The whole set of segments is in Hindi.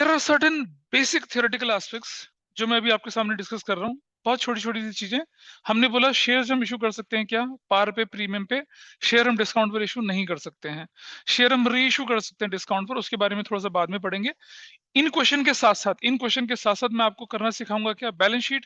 There are certain basic theoretical aspects जो मैं अभी आपके सामने डिस्कस कर रहा हूँ। बहुत छोटी-छोटी सी चीजें। हमने बोला शेयर्स हम इश्यू कर सकते हैं क्या? पार पे, प्रीमियम पे। शेयर हम डिस्काउंट पर इश्यू नहीं कर सकते हैं। शेयर हम री-इश्यू कर सकते हैं डिस्काउंट पर, उसके बारे में थोड़ा-सा बाद में पढ़ेंगे। इन क्वेश्चन के साथ-साथ आपको करना सिखाऊंगा क्या? Balance sheet,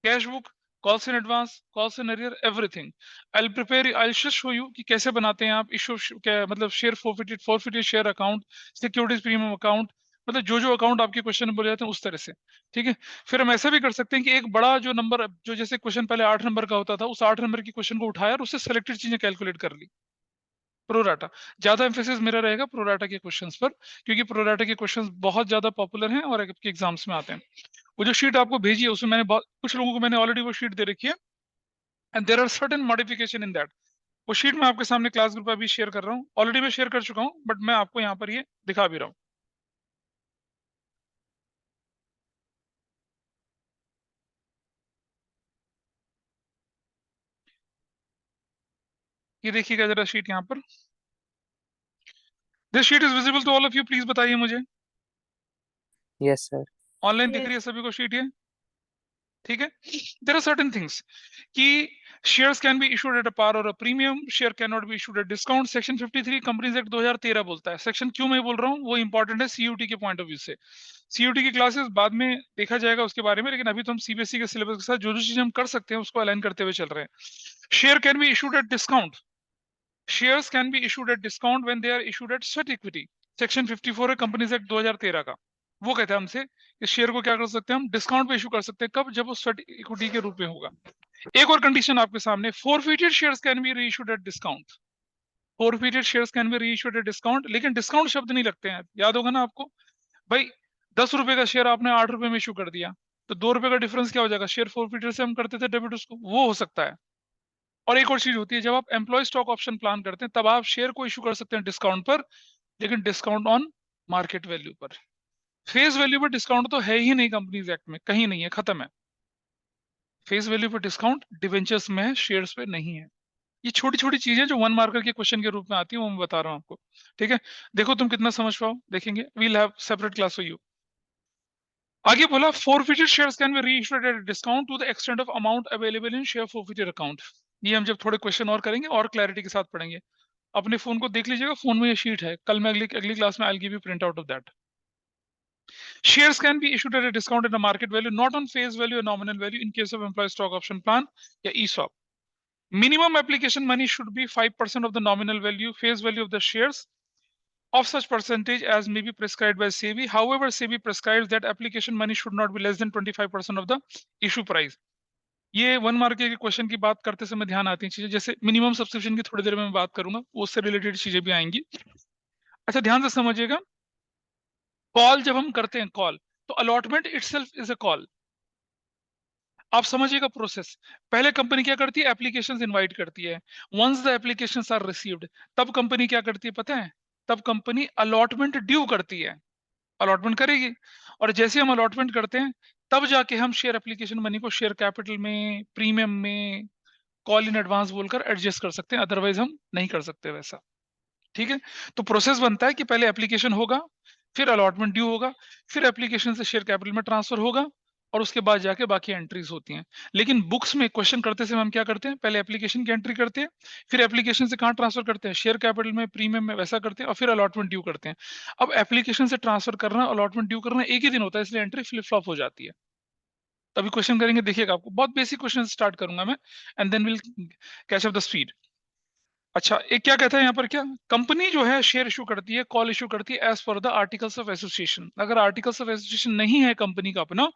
cash book, calls in advance, calls in arrear, everything. I will just show you कि कैसे बनाते हैं आप इश्यू, क्या मतलब share forfeited share account, securities premium account, मतलब जो अकाउंट आपके क्वेश्चन में बोले जाते हैं उस तरह से। ठीक है। फिर हम ऐसा भी कर सकते हैं कि एक बड़ा जो नंबर, जो जैसे क्वेश्चन पहले 8 नंबर का होता था, उस 8 नंबर की क्वेश्चन को उठाया और उससे सेलेक्टेड चीजें कैलकुलेट कर ली। प्रोराटा। ज्यादा एम्फेसिस मेरा रहेगा प्रोराटा के क्वेश्चंस पर, क्योंकि प्रोराटा के क्वेश्चंस बहुत ज्यादा पॉपुलर हैं और आपके एग्जाम्स में आते हैं। वो जो शीट आपको भेजी है उसमें मैंने बहुत कुछ लोगों को मैंने ऑलरेडी वो शीट दे रखी है, and there are certain modification in that. वो शीट मैं आपके सामने क्लास ग्रुप पे अभी शेयर कर रहा हूँ। ऑलरेडी मैं शेयर कर चुका हूँ, बट मैं आपको यहाँ पर ये दिखा भी रहा हूँ। ये देखिएगा जरा शीट यहाँ पर। This sheet is visible to all of you, please बताइए मुझे। Yes sir. ऑनलाइन दिख रही है सभी को शीट ये? ठीक है। देयर आर सर्टेन थिंग्स कि shares can be issued at a par और a premium, share can not be issued at discount. Section 53 companies act 2013 बोलता है। सेक्शन क्यों मैं बोल रहा हूँ वो इंपॉर्टेंट है सीयूटी के पॉइंट ऑफ व्यू से। सीयूटी की क्लासेस बाद में देखा जाएगा उसके बारे में, लेकिन अभी तो हम सीबीएसई के सिलेबस के साथ जो जो चीजें हम कर सकते हैं उसको अलाइन करते हुए चल रहे हैं। Share can be issued at discount. Shares can be issued at discount when they are issued at sweat equity. Section 54 है कंपनीज एक्ट 2013 का। वो कहता है हमसे कि शेयर को क्या कर सकते हैं हम? डिस्काउंट पे इशू कर सकते हैं। कब? जब वो स्वेट इक्विटी के रूप में होगा। एक और कंडीशन आपके सामने, forfeited shares can B reissued at discount. Forfeited shares can B reissued at discount, लेकिन डिस्काउंट शब्द नहीं लगते हैं, याद होगा ना आपको भाई। 10 रुपए का शेयर आपने 8 रुपए में इशू कर दिया, तो 2 रुपए का डिफरेंस क्या हो जाएगा? शेयर फोरफिटेड से हम करते थे डेबिट, उसको वो हो सकता है। और एक और चीज होती है, जब आप एम्प्लॉय स्टॉक ऑप्शन प्लान करते हैं तब आप शेयर को इशू कर सकते हैं डिस्काउंट पर, लेकिन डिस्काउंट ऑन मार्केट वैल्यू पर। फेस वैल्यू पर डिस्काउंट तो है ही नहीं कंपनीज एक्ट में, कहीं नहीं है, खत्म है। फेस वैल्यू पर डिस्काउंट डिवेंचर्स में है, शेयर्स पे नहीं है। ये छोटी छोटी चीजें जो वन मार्कर के क्वेश्चन के रूप में आती है वो मैं बता रहा हूँ आपको। ठीक है। देखो तुम कितना समझ पाओ, देखेंगे। We'll have separate class for you. आगे बोला forfeited shares can be reissued at a discount to the extent of amount available in share forfeited account। ये हम जब थोड़े क्वेश्चन और करेंगे और क्लैरिटी के साथ पढ़ेंगे। अपने फोन को देख लीजिएगा, फोन में ये शीट है। कल मैं अगली अगली क्लास में I will give you print out of that. Shares can be issued at a discount in the market value, not on face value or nominal value in case of employee stock option plan या ESOP. Minimum application money should be 5% of the nominal value, face value of the shares of such percentage as may be prescribed by SEBI. However, SEBI prescribes that application money should not be less than 25% of the issue price. ये वन मार्क के क्वेश्चन की बात करते समय ध्यान आती हैं चीजें, जैसे मिनिमम सब्सक्रिप्शन की थोड़ी देर में मैं बात करूंगा, उससे रिलेटेड चीजें भी आएंगी। अच्छा ध्यान से समझिएगा, कॉल जब हम करते हैं कॉल, तो allotment itself is a call. आप समझिएगा प्रोसेस। पहले कंपनी क्या करती है? एप्लीकेशंस इनवाइट करती है। Once the applications are received, तब कंपनी क्या करती है पता है? तब कंपनी अलॉटमेंट ड्यू करती है, अलॉटमेंट करेगी। और जैसे हम अलॉटमेंट करते हैं तब जाके हम शेयर एप्लीकेशन मनी को शेयर कैपिटल में, प्रीमियम में, कॉल इन एडवांस बोलकर एडजस्ट कर सकते हैं, अदरवाइज हम नहीं कर सकते वैसा। ठीक है। तो प्रोसेस बनता है कि पहले एप्लीकेशन होगा, फिर अलॉटमेंट ड्यू होगा, फिर एप्लीकेशन से शेयर कैपिटल में ट्रांसफर होगा, और उसके बाद जाके बाकी एंट्रीज होती हैं। लेकिन बुक्स में क्वेश्चन करते समय हम क्या करते हैं? पहले एप्लीकेशन की एंट्री करते हैं, फिर एप्लीकेशन से कहाँ ट्रांसफर करते हैं? शेयर कैपिटल में, प्रीमियम में, वैसा करते हैं, और फिर अलॉटमेंट ड्यू करते हैं। अब एप्लीकेशन से ट्रांसफर करना, अलॉटमेंट ड्यू करना एक ही दिन होता है, इसलिए एंट्री फ्लिप फ्लॉप हो जाती है। तभी क्वेश्चन करेंगे, देखिएगा आपको बहुत बेसिक क्वेश्चन स्टार्ट करूंगा मैं, and then will catch up the speed. अच्छा, एक क्या कहता है यहाँ पर, क्या कंपनी जो है शेयर इशू करती है, कॉल इशू करती है as per the articles of association. अगर आर्टिकल्स ऑफ एसोसिएशन नहीं है कंपनी का अपना,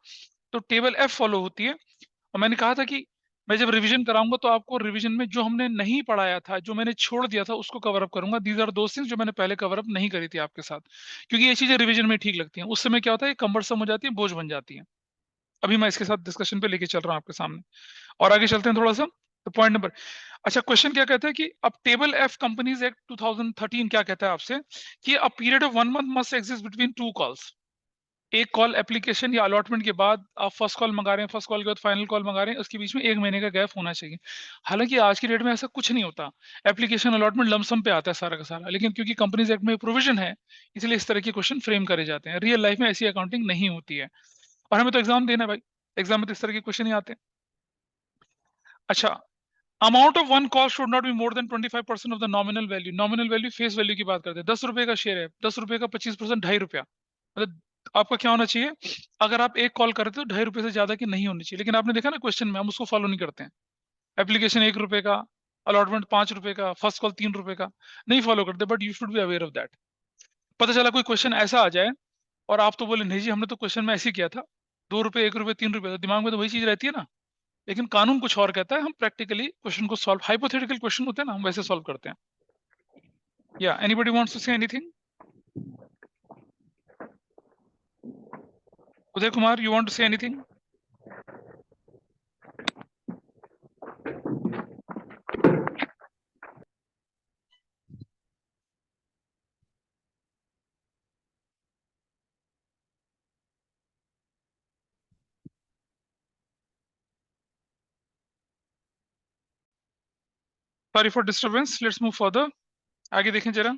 तो टेबल एफ फॉलो होती है। और मैंने कहा था कि मैं जब रिवीजन कराऊंगा तो आपको रिवीजन में जो हमने नहीं पढ़ाया था, जो मैंने छोड़ दिया था, उसको कवर अप करूंगा। दीज आर दोस थिंग्स जो मैंने पहले कवर अप नहीं करी थी आपके साथ, क्योंकि ये चीजें रिवीजन में ठीक लगती हैं। उस समय क्या होता है, कम्बरसम हो जाती है, बोझ बन जाती है। अभी मैं इसके साथ डिस्कशन पे लेके चल रहा हूँ आपके सामने, और आगे चलते हैं थोड़ा सा। तो पॉइंट नंबर, अच्छा क्वेश्चन क्या कहता है कि अब टेबल एफ कंपनीज एक्ट 2013 क्या कहता है आपसे कि a period of 1 month must exist between two calls. एक कॉल एप्लीकेशन या अलॉटमेंट के बाद आप फर्स्ट कॉल मंगा रहे हैं, फर्स्ट कॉल के बाद फाइनल कॉल मंगा रहे हैं, उसके बीच में 1 महीने का गैप होना चाहिए। हालांकि आज की डेट में ऐसा कुछ नहीं होता, एप्लीकेशन अलॉटमेंट लमसम पे आता है सारा का सारा, लेकिन क्योंकि कंपनीज एक्ट में प्रोविजन है, इसलिए इस तरह के क्वेश्चन फ्रेम करे जाते हैं। रियल लाइफ में ऐसी अकाउंटिंग नहीं होती है, और हमें तो एग्जाम देना है भाई, एग्जाम में तो इस तरह के क्वेश्चन ही आते हैं। अच्छा, amount of one call should not be more than 25% of the nominal value. Nominal value face value की बात करते हैं। 10 रुपए का शेयर है, 10 रुपए का 25% ₹2.5, मतलब आपका क्या होना चाहिए, अगर आप एक कॉल करते हो तो ₹2.5 से ज्यादा की नहीं होनी चाहिए। लेकिन आपने देखा ना क्वेश्चन में हम उसको फॉलो नहीं करते हैं। एप्लीकेशन ₹1 का, अलॉटमेंट ₹5 का, फर्स्ट कॉल ₹3 का, नहीं फॉलो करते, but you should be aware of that. पता चला कोई क्वेश्चन ऐसा आ जाए और आप तो बोले नहीं जी हमने तो क्वेश्चन में ऐसे ही किया था, ₹2, ₹1, ₹3, तो दिमाग में तो वही चीज रहती है ना, लेकिन कानून कुछ और कहता है। हम प्रैक्टिकली क्वेश्चन को सॉल्व, हाइपोथेटिकल क्वेश्चन होते हैं ना, हम वैसे सॉल्व करते हैं। या anybody wants to say anything? Uday Kumar, you want to say anything? Sorry for disturbance, let's move further. आगे देखें जरा।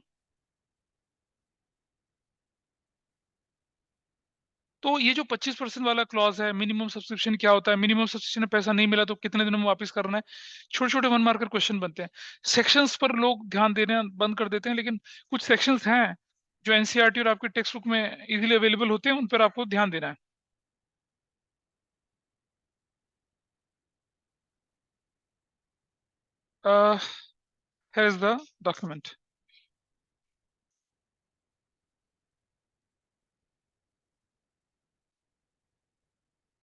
तो ये जो 25% वाला क्लॉज है, मिनिमम सब्सक्रिप्शन क्या होता है, मिनिमम सब्सक्रिप्शन में पैसा नहीं मिला तो कितने दिनों में वापस करना है, छोटे छोटे 1 मार्कर क्वेश्चन बनते हैं। सेक्शंस पर लोग ध्यान देना बंद कर देते हैं, लेकिन कुछ सेक्शंस हैं जो एनसीईआरटी और आपके टेक्स्ट बुक में इजीली अवेलेबल होते हैं, उन पर आपको ध्यान देना है। here is the document.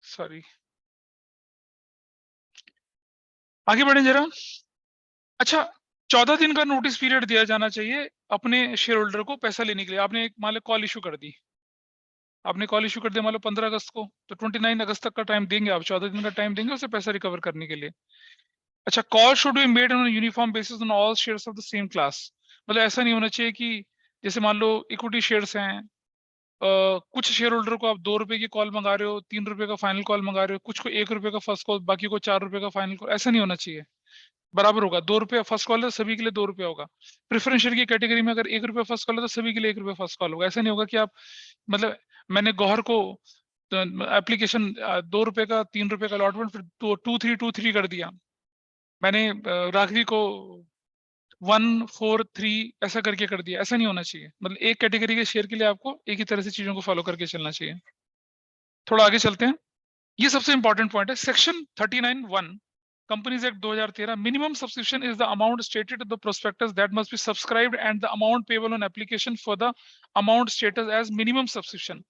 Sorry, आगे बढ़े जरा। अच्छा, 14 दिन का नोटिस पीरियड दिया जाना चाहिए अपने शेयर होल्डर को पैसा लेने के लिए। आपने एक मान लो कॉल इशू कर दी, आपने कॉल इशू कर दिया मान लो 15 अगस्त को, तो 29 अगस्त तक का टाइम देंगे आप, 14 दिन का टाइम देंगे उसे पैसा रिकवर करने के लिए। अच्छा, call should be made on uniform basis on all shares of the same class. मतलब ऐसा नहीं होना चाहिए कि जैसे मान लो इक्विटी शेयर्स हैं, कुछ शेयर होल्डर को आप ₹2 की कॉल मंगा रहे हो, ₹3 का फाइनल कॉल मंगा रहे हो, कुछ को ₹1 का फर्स्ट कॉल, बाकी को ₹4 का फाइनल कॉल, ऐसा नहीं होना चाहिए। बराबर होगा, ₹2 फर्स्ट कॉल है तो सभी के लिए ₹2 होगा। प्रेफरेंशियल की कैटेगरी में अगर ₹1 फर्स्ट कॉल है तो सभी के लिए ₹1 फर्स्ट कॉल होगा। ऐसा नहीं होगा कि आप, मतलब मैंने गौहर को एप्लीकेशन ₹2 का, ₹3 का अलॉटमेंट, फिर 2323 कर दिया। मैंने राघवी को 143 ऐसा करके कर दिया। ऐसा नहीं होना चाहिए, मतलब एक कैटेगरी के शेयर के लिए आपको एक ही तरह से चीजों को फॉलो करके चलना चाहिए। थोड़ा आगे चलते हैं, ये सबसे इंपॉर्टेंट पॉइंट है। Section 39(1) companies act 2013, minimum subscription is the amount stated in the prospectus that must be subscribed and the amount payable on application for the amount status as minimum subscription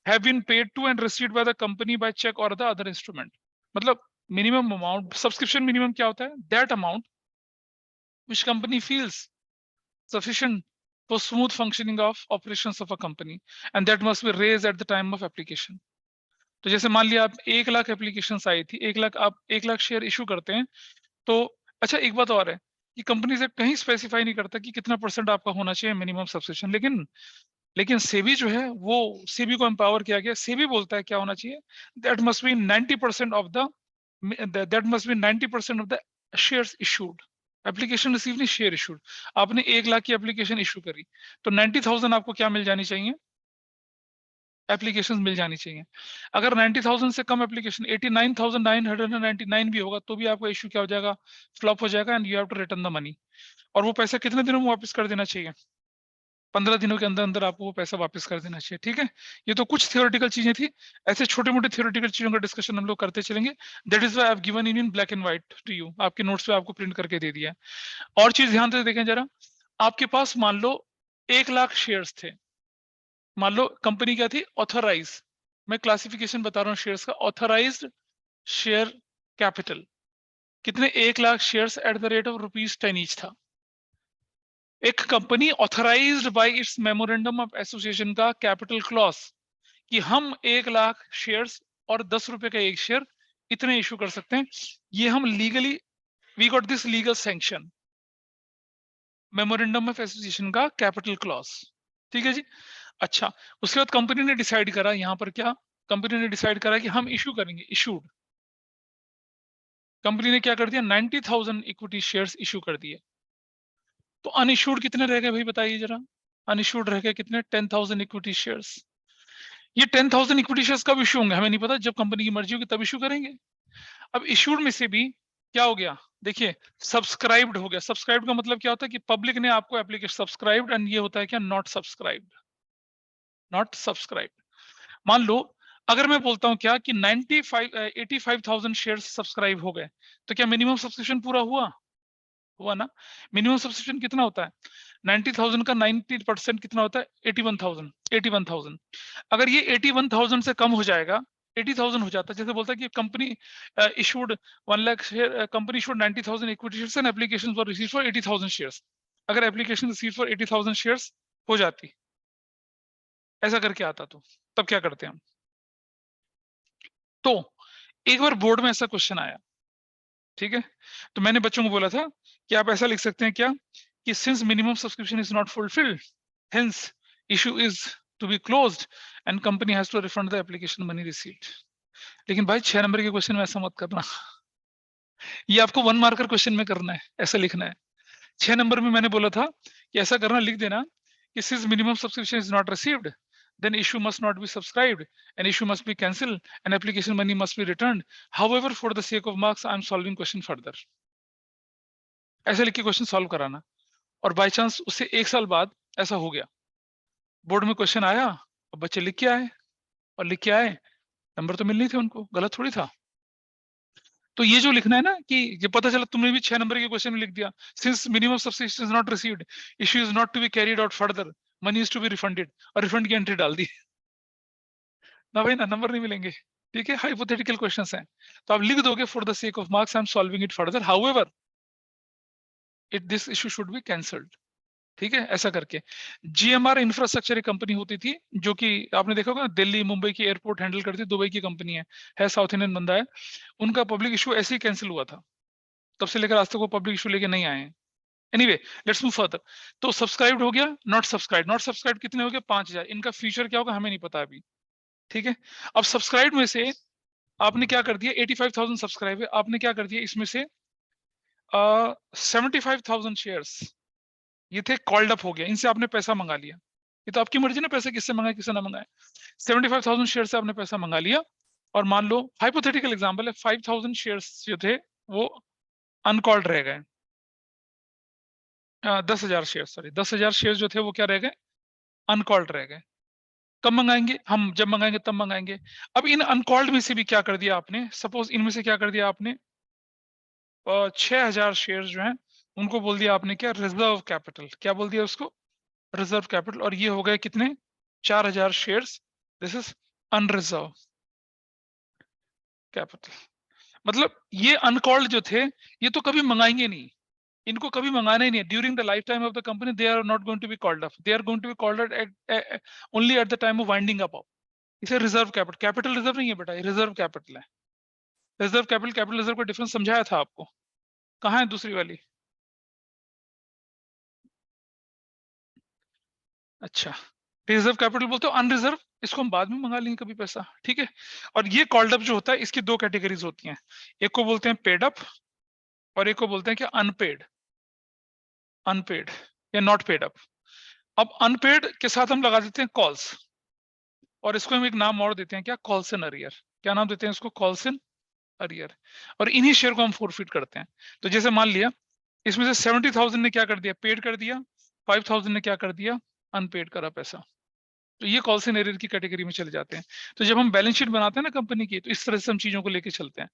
have been paid to and received by the company by cheque और द अदर इंस्ट्रूमेंट। मतलब मिनिमम अमाउंट, सब्सक्रिप्शन मिनिमम क्या होता है, that amount which company feels sufficient for smooth functioning of operations of a company and that must be raised at the time of application. तो जैसे मान लिया आप 1 लाख एप्लीकेशन आई थी, 1 लाख, आप 1 लाख शेयर इशू करते हैं, तो अच्छा एक बात और है कि कंपनी से कहीं स्पेसिफाई नहीं करता कि कितना % आपका होना चाहिए मिनिमम सब्सक्रिप्शन, लेकिन सेबी जो है वो, सेबी को एम्पावर किया गया, सेबी बोलता है क्या होना चाहिए, that must B 90% of the, that must B 90% of the shares issued. Application receive नहीं, शेयर इशूड। आपने 1 लाख की एप्लीकेशन इशू करी तो 90,000 आपको क्या मिल जानी चाहिए, एप्लीकेशन मिल जानी चाहिए। अगर 90,000 से कम एप्लीकेशन 89,999 भी होगा तो भी आपका इशू क्या हो जाएगा, फ्लॉप हो जाएगा and you have to return the money. और वो पैसा कितने दिनों में वापस कर देना चाहिए, 15 दिनों के अंदर अंदर आपको वो पैसा वापस कर देना चाहिए। ठीक है, ये तो कुछ थियोरेटिकल चीजें थी, ऐसे छोटे मोटे थियोरेटिकल चीजों का डिस्कशन हम लोग करते चलेंगे। That is why I have given in black and white to you, आपके नोट्स पे आपको प्रिंट करके दे दिया है। और चीज ध्यान से देखें जरा, आपके पास मान लो 1 लाख शेयर्स थे, मान लो कंपनी क्या थी, ऑथराइज, मैं क्लासिफिकेशन बता रहा हूँ शेयर्स का, ऑथराइज्ड शेयर कैपिटल कितने, 1 lakh shares at the rate of ₹10 each था। एक company authorised bye it's memorandum of association का कैपिटल क्लॉज कि हम 1 लाख शेयर्स और ₹10 का एक शेयर इतने इशू कर सकते हैं, ये हम legally, we got this legal sanction, memorandum of association का कैपिटल क्लॉज। ठीक है जी। अच्छा, उसके बाद कंपनी ने डिसाइड करा, यहाँ पर क्या कंपनी ने डिसाइड करा कि हम इशू करेंगे, इशूड। कंपनी ने क्या कर दिया, 90,000 इक्विटी शेयर्स इशू कर दिए। तो अनइशूड कितने रह गए भाई बताइए जरा, अनइशूड रह गए कितने, 10,000 इक्विटी शेयर्स। ये 10,000 इक्विटी शेयर्स कब इशू होंगे हमें नहीं पता, जब कंपनी की मर्जी होगी तब इशू करेंगे। अब इशूड में से भी क्या हो गया, देखिए सब्सक्राइब्ड हो गया। सब्सक्राइब्ड का मतलब क्या होता है कि पब्लिक ने आपको एप्लीकेशन सब्सक्राइब्ड, एंड ये होता है क्या, नॉट सब्सक्राइब्ड, नॉट सब्सक्राइब्ड। मान लो अगर मैं बोलता हूं क्या कि 85,000 शेयर्स सब्सक्राइब हो गए, तो क्या मिनिमम सब्सक्रिप्शन पूरा हुआ, हुआ ना। मिनिमम सब्सक्रिप्शन कितना होता है, 90,000 का 90% कितना होता है, 81,000, 81,000। अगर ये 81,000 से कम हो जाएगा, 80,000 हो जाता है, जैसे बोलता है कि company issued 1 lakh share, company issued 90,000 equity shares and application for receive for 80,000 shares. अगर एप्लीकेशन रिसीव फॉर 80,000 शेयर्स हो जाती, ऐसा करके आता, तो तब क्या करते हैं हम। तो एक बार बोर्ड में ऐसा क्वेश्चन आया, ठीक है, तो मैंने बच्चों को बोला था कि आप ऐसा लिख सकते हैं क्या कि since minimum subscription is not fulfilled, hence issue is to be closed and company has to refund the application money received. लेकिन भाई 6 नंबर के क्वेश्चन में ऐसा मत करना, ये आपको 1 मार्कर क्वेश्चन में करना है, ऐसा लिखना है। 6 नंबर में मैंने बोला था कि ऐसा करना, लिख देना कि since minimum subscription is not received, then issue must not be subscribed, an issue must be cancelled, and application money must be returned. However, for the sake of marks, I am solving question further. ऐसे लिख के क्वेश्चन सॉल्व कराना, और बाय चांस उससे 1 साल बाद ऐसा हो गया, बोर्ड में क्वेश्चन आया और बच्चे लिख के आए, और लिख के आए, नंबर तो मिलने थे उनको, गलत थोड़ी था। तो ये जो लिखना है ना कि ये पता चला तुमने भी 6 नंबर के क्वेश्चन में लिख दिया, since minimum subscription is not received, issue is not to be carried out further, money is to be refunded, और रिफंड की एंट्री डाल दी ना भाई ना, नंबर नहीं मिलेंगे। ठीक है, हाइपोथेटिकल क्वेश्चंस हैं, तो आप लिख दोगे for the sake of marks I am solving it further, however it this issue should be cancelled. ठीक है, ऐसा करके। जीएमआर इंफ्रास्ट्रक्चर एक कंपनी होती थी, जो कि आपने देखा होगा दिल्ली मुंबई की एयरपोर्ट हैंडल करती है, दुबई की कंपनी है साउथ इंडियन बंदा है। उनका पब्लिक इशू ऐसे ही कैंसिल हुआ था, तब से लेकर आज तक वो पब्लिक इशू लेके नहीं आए हैं। Anyway, let's move further. तो सब्सक्राइब्ड हो गया, नॉट सब्सक्राइब, नॉट सब्सक्राइब कितने हो गए, 5,000। इनका फ्यूचर क्या होगा हमें नहीं पता अभी। ठीक है, अब सब्सक्राइब में से आपने क्या कर दिया, 85,000 सब्सक्राइब है, आपने क्या कर दिया इसमें से 75,000 शेयर्स ये थे, कॉल्ड अप हो गया, इनसे आपने पैसा मंगा लिया। ये तो आपकी मर्जी ना, पैसे किससे मंगाए किससे ना मंगाए। 75,000 शेयर से आपने पैसा मंगा लिया, और मान लो हाइपोथेटिकल एग्जांपल है, 5,000 शेयर्स जो थे वो अनकॉल्ड रह गए, 10,000 शेयर, सॉरी 10,000 शेयर जो थे वो क्या रह गए, अनकॉल्ड रह गए। कब मंगाएंगे हम, जब मंगाएंगे तब मंगाएंगे। अब इन अनकॉल्ड में से भी क्या कर दिया आपने, सपोज इनमें से क्या कर दिया आपने, 6,000 शेयर जो हैं उनको बोल दिया आपने क्या, रिजर्व कैपिटल, क्या बोल दिया उसको, रिजर्व कैपिटल, और ये हो गए कितने, 4,000 shares, this is unreserve capital. मतलब ये अनकॉल्ड जो थे ये तो कभी मंगाएंगे नहीं, इनको कभी मंगाना ही नहीं है, during the life time of the company they are not going to be called up, they are going to be called at only at the time of winding up. इसे रिजर्व कैपिटल, कैपिटल रिजर्व नहीं है बेटा, ये रिजर्व कैपिटल है। रिजर्व कैपिटल, कैपिटल रिजर्व का डिफरेंस समझाया था आपको, कहाँ है दूसरी वाली। अच्छा, रिजर्व कैपिटल बोलते हो, अनरिजर्व इसको हम बाद में मंगा लेंगे कभी पैसा, ठीक है। और ये कॉल्ड अप जो होता है इसकी 2 कैटेगरीज होती हैं, एक को बोलते हैं पेड अप, और एक को बोलते हैं कि अनपेड, अनपेड या नॉट पेड अप। अब अनपेड के साथ हम लगा देते हैं कॉल्स, और इसको हम एक नाम और देते हैं क्या, कॉल्स इन अरियर। क्या नाम देते हैं इसको, कॉल्स इन अरियर। और इन्हीं शेयर को हम फोरफिट करते हैं। तो जैसे मान लिया इसमें से 70,000 ने क्या कर दिया, पेड कर दिया, 5,000 ने क्या कर दिया, अनपेड करा पैसा, तो ये कॉल्स इन एरियर की कैटेगरी में चले जाते हैं। तो जब हम बैलेंस शीट बनाते हैं ना कंपनी की, तो इस तरह से हम चीजों को लेके चलते हैं।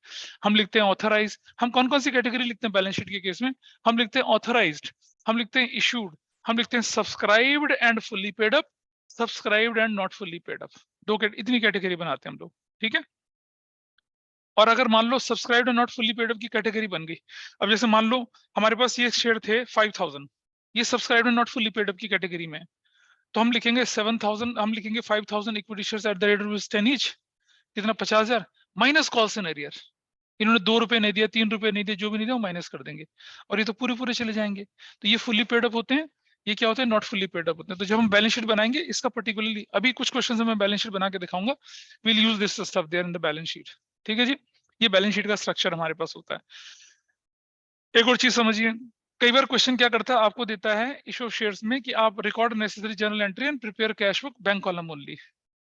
हम लिखते हैं ऑथराइज, हम कौन कौन सी कैटेगरी लिखते हैं बैलेंस शीट के केस में, हम लिखते हैं ऑथराइज्ड, हम लिखते हैं इशूड, हम लिखते हैं subscribed and fully paid up, subscribed and not fully paid up. इतनी कैटेगरी बनाते हैं हम लोग, ठीक है। और अगर मान लो subscribed and not fully paid up की कैटेगरी बन गई, अब जैसे मान लो हमारे पास ये शेयर थे 5,000, ये subscribed and not fully paid up की कैटेगरी में है, तो हम लिखेंगे 7,000, हम लिखेंगे 5,000 equity shares at the rate of 10 each, कितना 50,000, माइनस कॉल्स इन एरियर। इन्होंने 2 रुपए नहीं दिया, 3 रुपए नहीं दिए, जो भी नहीं दिया वो माइनस कर देंगे, और ये तो पूरे पूरे चले जाएंगे। तो ये फुल्ली पेड अप होते हैं, ये क्या होता है, नॉट फुल्ली पेड अप होते हैं। तो जब हम बैलेंस शीट बनाएंगे इसका पर्टिकुलरली, अभी कुछ क्वेश्चन मैं बैलेंस शीट बना के दिखाऊंगा, will use this stuff there in the balance sheet. ठीक है जी, ये बैलेंस शीट का स्ट्रक्चर हमारे पास होता है। एक और चीज समझिए, कई बार क्वेश्चन क्या करता है, आपको देता है इशू ऑफ शेयर्स में कि आप record necessary journal entry and prepare cash book bank column only.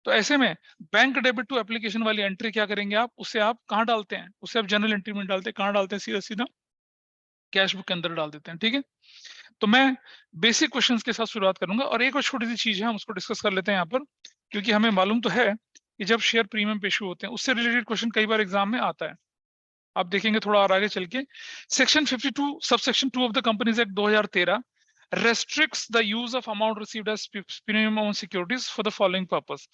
तो ऐसे में बैंक डेबिट टू एप्लीकेशन वाली एंट्री क्या करेंगे आप, उसे आप कहाँ डालते हैं, उसे आप जर्नल एंट्री में डालते हैं, कहाँ डालते हैं, सीधा सीधा कैश बुक के अंदर डाल देते हैं। ठीक है, तो मैं बेसिक क्वेश्चंस के साथ शुरुआत करूंगा, और एक और छोटी सी चीज है हम उसको डिस्कस कर लेते हैं यहाँ पर, क्योंकि हमें मालूम तो है कि जब शेयर प्रीमियम पे इशू होते हैं उससे रिलेटेड क्वेश्चन कई बार एग्जाम में आता है। आप देखेंगे थोड़ा और आगे चल के, section 52 subsection 2 of the companies act 2013 restricts the use of amount received as premium on securities for the following purpose: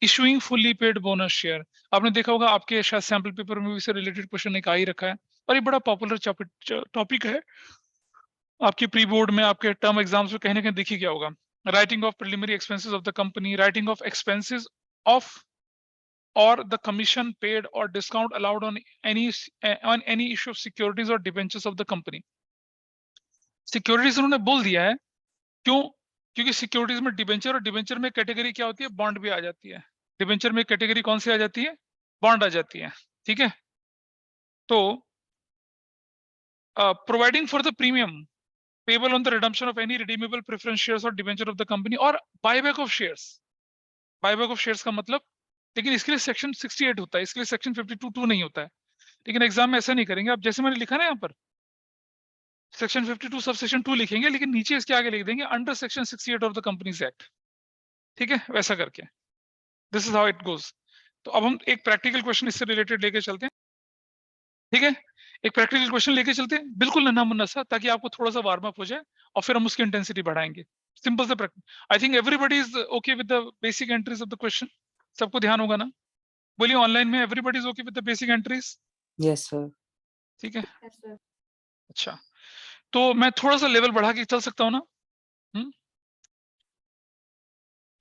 issuing fully paid bonus share। आपने देखा होगा आपके शायद सैंपल पेपर में भी इससे रिलेटेड क्वेश्चन एक आ ही रखा है, और ये बड़ा पॉपुलर टॉपिक है, आपके प्री बोर्ड में, आपके टर्म एग्जाम्स में कहीं ना कहीं दिख ही गया होगा। Writing of preliminary expenses of the company, writing of expenses of or the commission paid or discount allowed on any issue of securities or debentures of the company। Securities उन्होंने बोल दिया है, क्यों, क्योंकि सिक्योरिटीज में डिबेंचर, और डिबेंचर में कैटेगरी क्या होती है, बॉन्ड भी आ जाती है। डिबेंचर में कैटेगरी कौन सी आ जाती है, बॉन्ड आ जाती है। ठीक है, तो providing for the premium payable on the redemption of any redeemable preference shares और डिबेंचर ऑफ द कंपनी, और buyback of shares. Buyback of shares का मतलब, लेकिन इसके लिए सेक्शन 68 होता है, इसके लिए सेक्शन 52 नहीं होता है। लेकिन एग्जाम में ऐसा नहीं करेंगे आप, जैसे मैंने लिखा ना यहाँ पर सेक्शन 52 सब सेक्शन 2 लिखेंगे, लेकिन नीचे इसके आगे लिख देंगे under section 68 of the companies act. ठीक है, वैसा करके, this is how it goes. तो अब हम एक प्रैक्टिकल क्वेश्चन इससे रिलेटेड लेके चलते हैं। ठीक है, एक प्रैक्टिकल क्वेश्चन लेके चलते हैं, बिल्कुल नन्हा मुन्ना सा, ताकि आपको थोड़ा सा वार्म अप हो जाए, और फिर हम उसकी इंटेंसिटी बढ़ाएंगे। सिंपल सा practice. I think everybody is okay with the basic entries of the question, सबको ध्यान होगा ना? बोलिए ऑनलाइन में, everybody is okay with the basic entries? Yes, sir. ठीक है, अच्छा, तो मैं थोड़ा सा लेवल बढ़ा के चल सकता हूँ ना?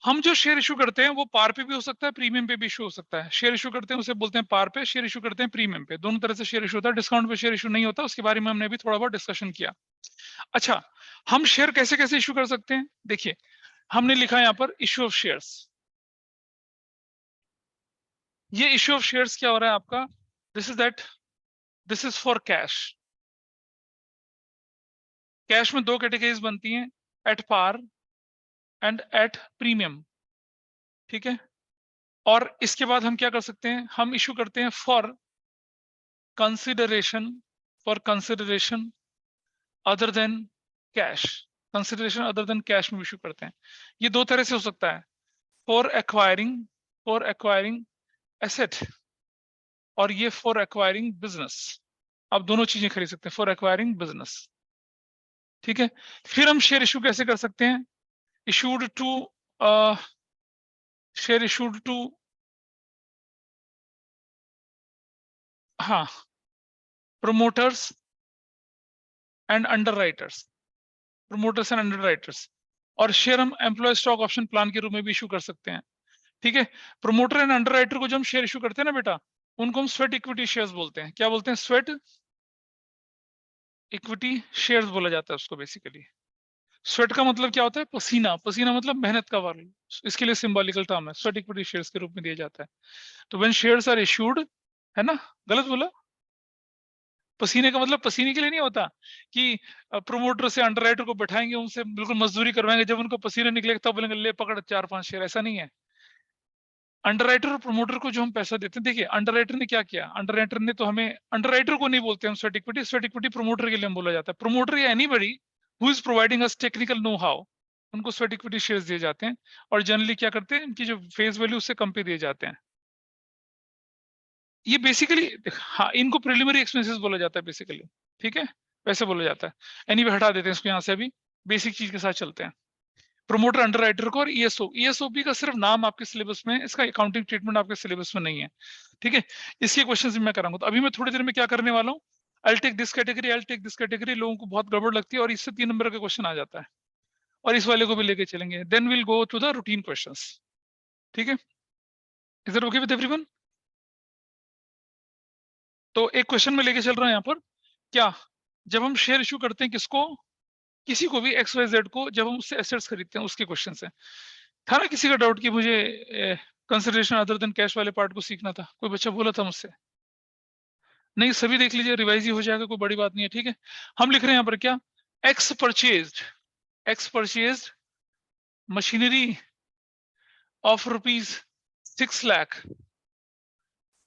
हम जो शेयर इशू करते हैं वो पार पे भी हो सकता है, प्रीमियम पे भी इशू हो सकता है। शेयर इशू करते हैं उसे बोलते हैं पार पे, शेयर इशू करते हैं प्रीमियम पे, दोनों तरह से शेयर इशू होता है। डिस्काउंट पे शेयर इशू नहीं होता, उसके बारे में हमने भी थोड़ा बहुत डिस्कशन किया। अच्छा, हम शेयर कैसे कैसे इशू कर सकते हैं, देखिए हमने लिखा है यहाँ पर इशू ऑफ शेयर्स। ये इशू ऑफ शेयर्स क्या हो रहा है आपका, this is for cash. Cash में दो कैटेगरीज बनती हैं, at par and at premium. ठीक है, और इसके बाद हम क्या कर सकते हैं, हम इशू करते हैं for consideration, other than cash. Consideration other than cash में इशू करते हैं। ये दो तरह से हो सकता है, फॉर एक्वायरिंग एसेट, और ये फॉर एक्वायरिंग बिजनेस। आप दोनों चीजें खरीद सकते हैं, फॉर एक्वायरिंग बिजनेस। ठीक है, फिर हम शेयर इशू कैसे कर सकते हैं, issued to share issued to, हाँ, promoters and underwriters, promoters and underwriters. और शेयर हम एम्प्लॉय स्टॉक ऑप्शन प्लान के रूप में भी इशू कर सकते हैं। ठीक है, प्रोमोटर एंड अंडरराइटर को जो हम शेयर इशू करते हैं ना बेटा, उनको हम स्वेट इक्विटी शेयर्स बोलते हैं। क्या बोलते हैं, स्वेट इक्विटी शेयर्स बोला जाता है उसको बेसिकली। स्वेट का मतलब क्या होता है, पसीना, पसीना मतलब मेहनत का वर्ग, इसके लिए सिंबॉलिकल टर्म है, स्वेट इक्विटी शेयर्स के रूप में दिया जाता है। तो व्हेन शेयर्स आर इशूड, है ना, गलत बोला, पसीने का मतलब पसीने के लिए नहीं होता कि प्रोमोटर से अंडरराइटर को बैठाएंगे, उनसे बिल्कुल मजदूरी करवाएंगे, जब उनको पसीने निकलेगा तब बोलेंगे ले पकड़ 4-5 शेयर, ऐसा नहीं है। अंडरराइटर और प्रोमोटर को जो हम पैसा देते हैं, देखिए अंडरराइटर ने क्या किया, अंडरराइटर ने तो हमें, अंडरराइटर को नहीं बोलते हम स्वेट इक्विटी प्रोमोटर के लिए हम बोला जाता है। प्रोमोटर या anybody who is providing us technical know how, उनको स्वेट इक्विटी शेयर्स दिए जाते हैं, और जनरली क्या करते हैं, इनकी जो फेस वैल्यू उससे कम पे दिए जाते हैं। ये बेसिकली, हाँ, इनको प्रिलिमिनरी एक्सपेंसेस बोला जाता है बेसिकली। ठीक है, वैसे बोला जाता है। एनीवे हटा देते हैं इसको यहाँ से, अभी बेसिक चीज के साथ चलते हैं। प्रोमोटर अंडरराइटर को, और ईएसओपी का सिर्फ नाम आपके सिलेबस में, इसका अकाउंटिंग ट्रीटमेंट आपके सिलेबस में नहीं है। ठीक है, इसके क्वेश्चन भी मैं कराऊंगा। तो अभी मैं थोड़ी देर में क्या करने वाला हूँ, आई टेक दिस कैटेगरी, लोगों को बहुत गड़बड़ लगती है, और इससे 3 नंबर का क्वेश्चन आ जाता है, और इस वाले को भी लेके चलेंगे, then will go to the routine questions. ठीक है, is it okay with everyone? तो एक क्वेश्चन में लेके चल रहा है यहाँ पर, क्या, जब हम शेयर इशू करते हैं किसको, किसी को भी XYZ को जब हम उससे एसेट्स खरीदते हैं उसके क्वेश्चन है। था ना किसी का डाउट कि मुझे कंसिडरेशन अदर देन कैश वाले पार्ट को सीखना था? कोई बच्चा बोला था मुझसे? नहीं, सभी देख लीजिए, रिवाइज ही हो जाएगा, कोई बड़ी बात नहीं है। ठीक है, हम लिख रहे हैं यहाँ पर क्या, x purchase machinery of rupees 6 lakh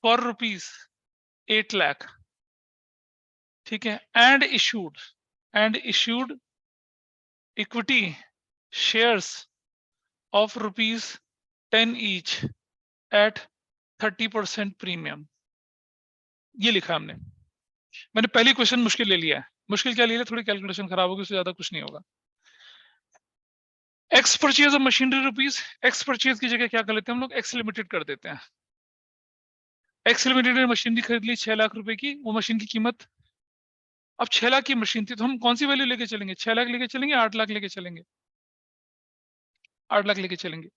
for rupees 8 lakh. ठीक है, and issued equity shares of rupees 10 each eight 30% premium. ये लिखा हमने। मैंने पहली क्वेश्चन मुश्किल ले लिया है। मुश्किल क्या ले लिया, थोड़ी कैलकुलेशन खराब होगी, उससे ज्यादा कुछ नहीं होगा। X purchase of machinery rupees, x purchase की जगह क्या कर लेते हैं हम लोग, एक्स लिमिटेड कर देते हैं। एक्स लिमिटेड ने मशीनरी खरीद ली 6 लाख रुपए की। वो मशीन की कीमत, अब 6 लाख की मशीन थी तो हम कौन सी वैल्यू लेके चलेंगे, 6 लाख लेके चलेंगे, 8 लाख लेके चलेंगे? 8 लाख लेके चलेंगे।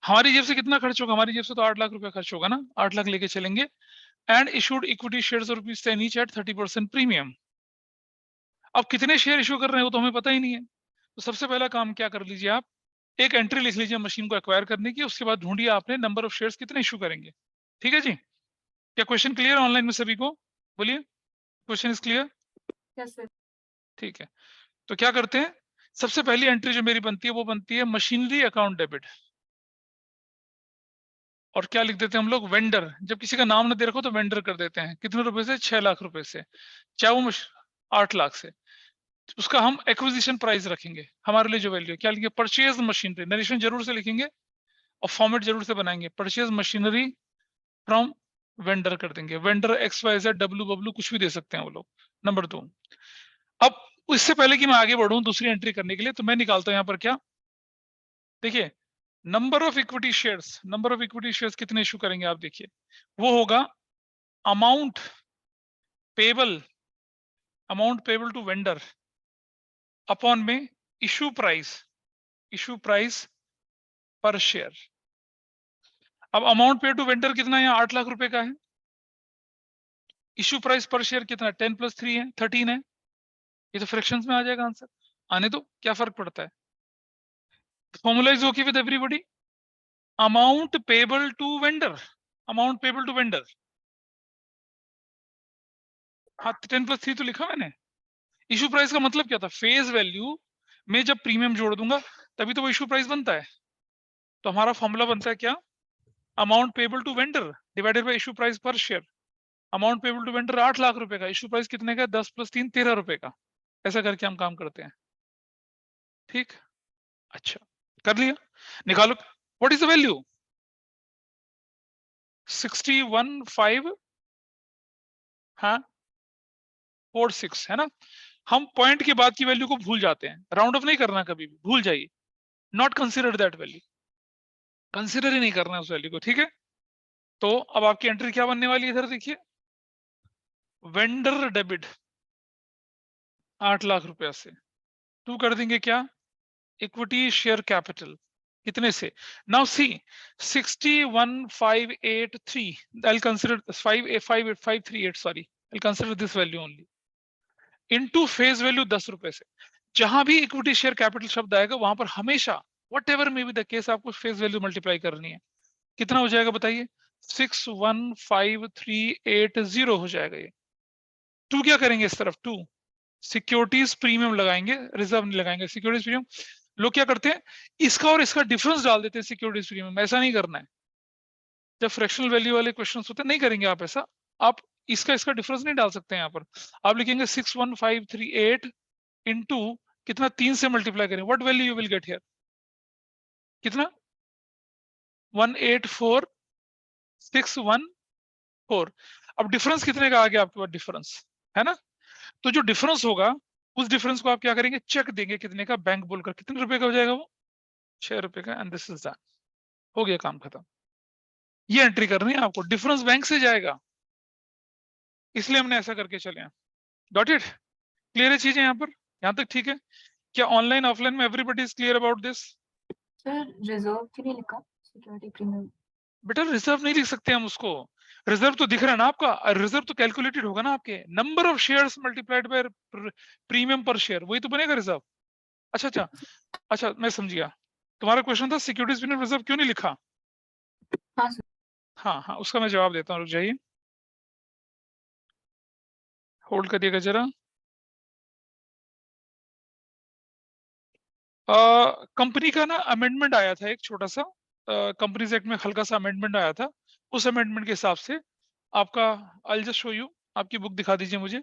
हमारी जेब से कितना खर्च होगा, हमारी जेब से तो 8 लाख रुपया खर्च होगा ना, 8 लाख लेके चलेंगे। And issued equity shares of rupees 10 each eight 30% premium. अब कितने शेयर इशू कर रहे हैं वो तो हमें पता ही नहीं है। तो सबसे पहला काम क्या कर लीजिए आप, एक एंट्री लिख लीजिए मशीन को एक्वायर करने की। उसके बाद ढूंढिए आपने नंबर ऑफ शेयर्स कितने इशू करेंगे। ठीक है जी, क्या क्वेश्चन क्लियर है ऑनलाइन में सभी को? बोलिए, question is clear? Yes sir. ठीक है, तो क्या करते हैं, सबसे पहली एंट्री जो मेरी बनती है वो बनती है मशीनरी अकाउंट डेबिट। और क्या लिख देते हैं हम लोग, वेंडर। जब किसी का नाम न दे रखो तो वेंडर कर देते हैं। कितने रुपए से, 6 लाख रुपए से, चाहे वो 8 लाख से। उसका हम एक्विजिशन प्राइस रखेंगे। हमारे लिए जो वैल्यू क्या लिखेंगे, परचेज मशीनरी, नरेशन जरूर से लिखेंगे और फॉर्मेट जरूर से बनाएंगे। परचेज मशीनरी फ्रॉम वेंडर कर देंगे। वेंडर XYZ डब्ल्यू बब्लू कुछ भी दे सकते हैं वो लोग। नंबर 2, अब इससे पहले कि मैं आगे बढ़ूं दूसरी एंट्री करने के लिए, तो मैं निकालता हूं यहाँ पर क्या, देखिए नंबर ऑफ इक्विटी शेयर्स कितने इशू करेंगे आप देखिए, वो होगा amount payable to vendor upon में इशू प्राइस पर शेयर। अब अमाउंट पे टू वेंडर कितना है, 8 लाख रुपए का है। इशू प्राइस पर शेयर कितना है, 10 + 3 है, 13 है। ये तो फ्रैक्शंस में आ जाएगा आंसर। आने दो, क्या फर्क पड़ता है। Formula is okay with everybody. Amount payable to vendor, हाँ 10 + 3 तो लिखा मैंने। इशू प्राइस का मतलब क्या था, फेस वैल्यू में जब प्रीमियम जोड़ दूंगा तभी तो वो इशू प्राइस बनता है। तो हमारा फॉर्मूला बनता है क्या, amount payable to vendor divided by issue price per share. Amount payable to vendor 8 lakh रुपए का, इशू प्राइस कितने का, 10 + 3 13 रुपए का। ऐसा करके हम काम करते हैं। ठीक, अच्छा कर लिया, निकालो व्हाट इज द वैल्यू, 61,5 हाँ 46 है ना। हम पॉइंट के बाद की वैल्यू को भूल जाते हैं, राउंड ऑफ नहीं करना, कभी भी भूल जाइए। Not consider that value, consider ही नहीं करना उस वैल्यू को। ठीक है, तो अब आपकी एंट्री क्या बनने वाली है, इधर देखिए, वेंडर डेबिट 8 लाख रुपया से टू कर देंगे क्या, इक्विटी शेयर कैपिटल कितने से, now see 61,583, I'll consider 5,538 sorry, I'll consider this value only into face value 10 रुपए से। जहां भी इक्विटी शेयर कैपिटल शब्द आएगा वहां पर हमेशा what ever may be the case आपको फेस वैल्यू मल्टीप्लाई करनी है। कितना हो जाएगा बताइए, 61,538 हो जाएगा ये। टू क्या करेंगे इस तरफ, टू सिक्योरिटीज प्रीमियम लगाएंगे, रिजर्व नहीं लगाएंगे, सिक्योरिटीज प्रीमियम। लोग क्या करते हैं, इसका और इसका डिफरेंस डाल देते हैं सिक्योरिटीज प्रीमियम। ऐसा नहीं करना है, जब फ्रैक्शनल वैल्यू वाले क्वेश्चंस होते हैं नहीं करेंगे आप ऐसा। आप इसका डिफरेंस नहीं डाल सकते हैं यहाँ पर। आप लिखेंगे 61,538 इंटू कितना, 3 से मल्टीप्लाई करें, what value you will get here, कितना 184,614। अब डिफरेंस कितने का आ गया आपके पास, डिफरेंस है ना। तो जो डिफरेंस होगा उस डिफरेंस को आप क्या करेंगे, चेक देंगे कितने का, बैंक बोलकर कितने रुपए का हो जाएगा वो, 6 रुपए का। एंड दिस इज दैट, हो गया काम खत्म। ये एंट्री करनी है आपको, डिफरेंस बैंक से जाएगा, इसलिए हमने ऐसा करके चले हैं। गॉट इट, क्लियर है चीजें यहाँ पर, यहाँ तक ठीक है। क्या ऑनलाइन ऑफलाइन में everybody is clear about this? Sir reserve क्यों नहीं लिखा, सिक्योरिटी प्रीमियम? बेटा रिजर्व नहीं लिख सकते हम उसको, रिजर्व तो दिख रहा है ना आपका, रिजर्व तो कैलकुलेटेड होगा ना आपके, number of shares multiplied by premium पर शेयर, वही तो बनेगा रिजर्व। अच्छा अच्छा अच्छा, मैं समझ गया। तुम्हारा क्वेश्चन था सिक्योरिटीज प्रीमियम रिजर्व क्यों नहीं लिखा? हाँ सर। हाँ हाँ, उसका मैं जवाब देता हूँ, रुक जाइए, होल्ड करिएगा जरा। कंपनी का ना अमेंडमेंट आया था एक छोटा सा, कंपनीज एक्ट में हल्का सा अमेंडमेंट आया था। उस अमेंडमेंट के हिसाब से आपका, आई जस्ट शो यू, आपकी बुक दिखा दीजिए मुझे।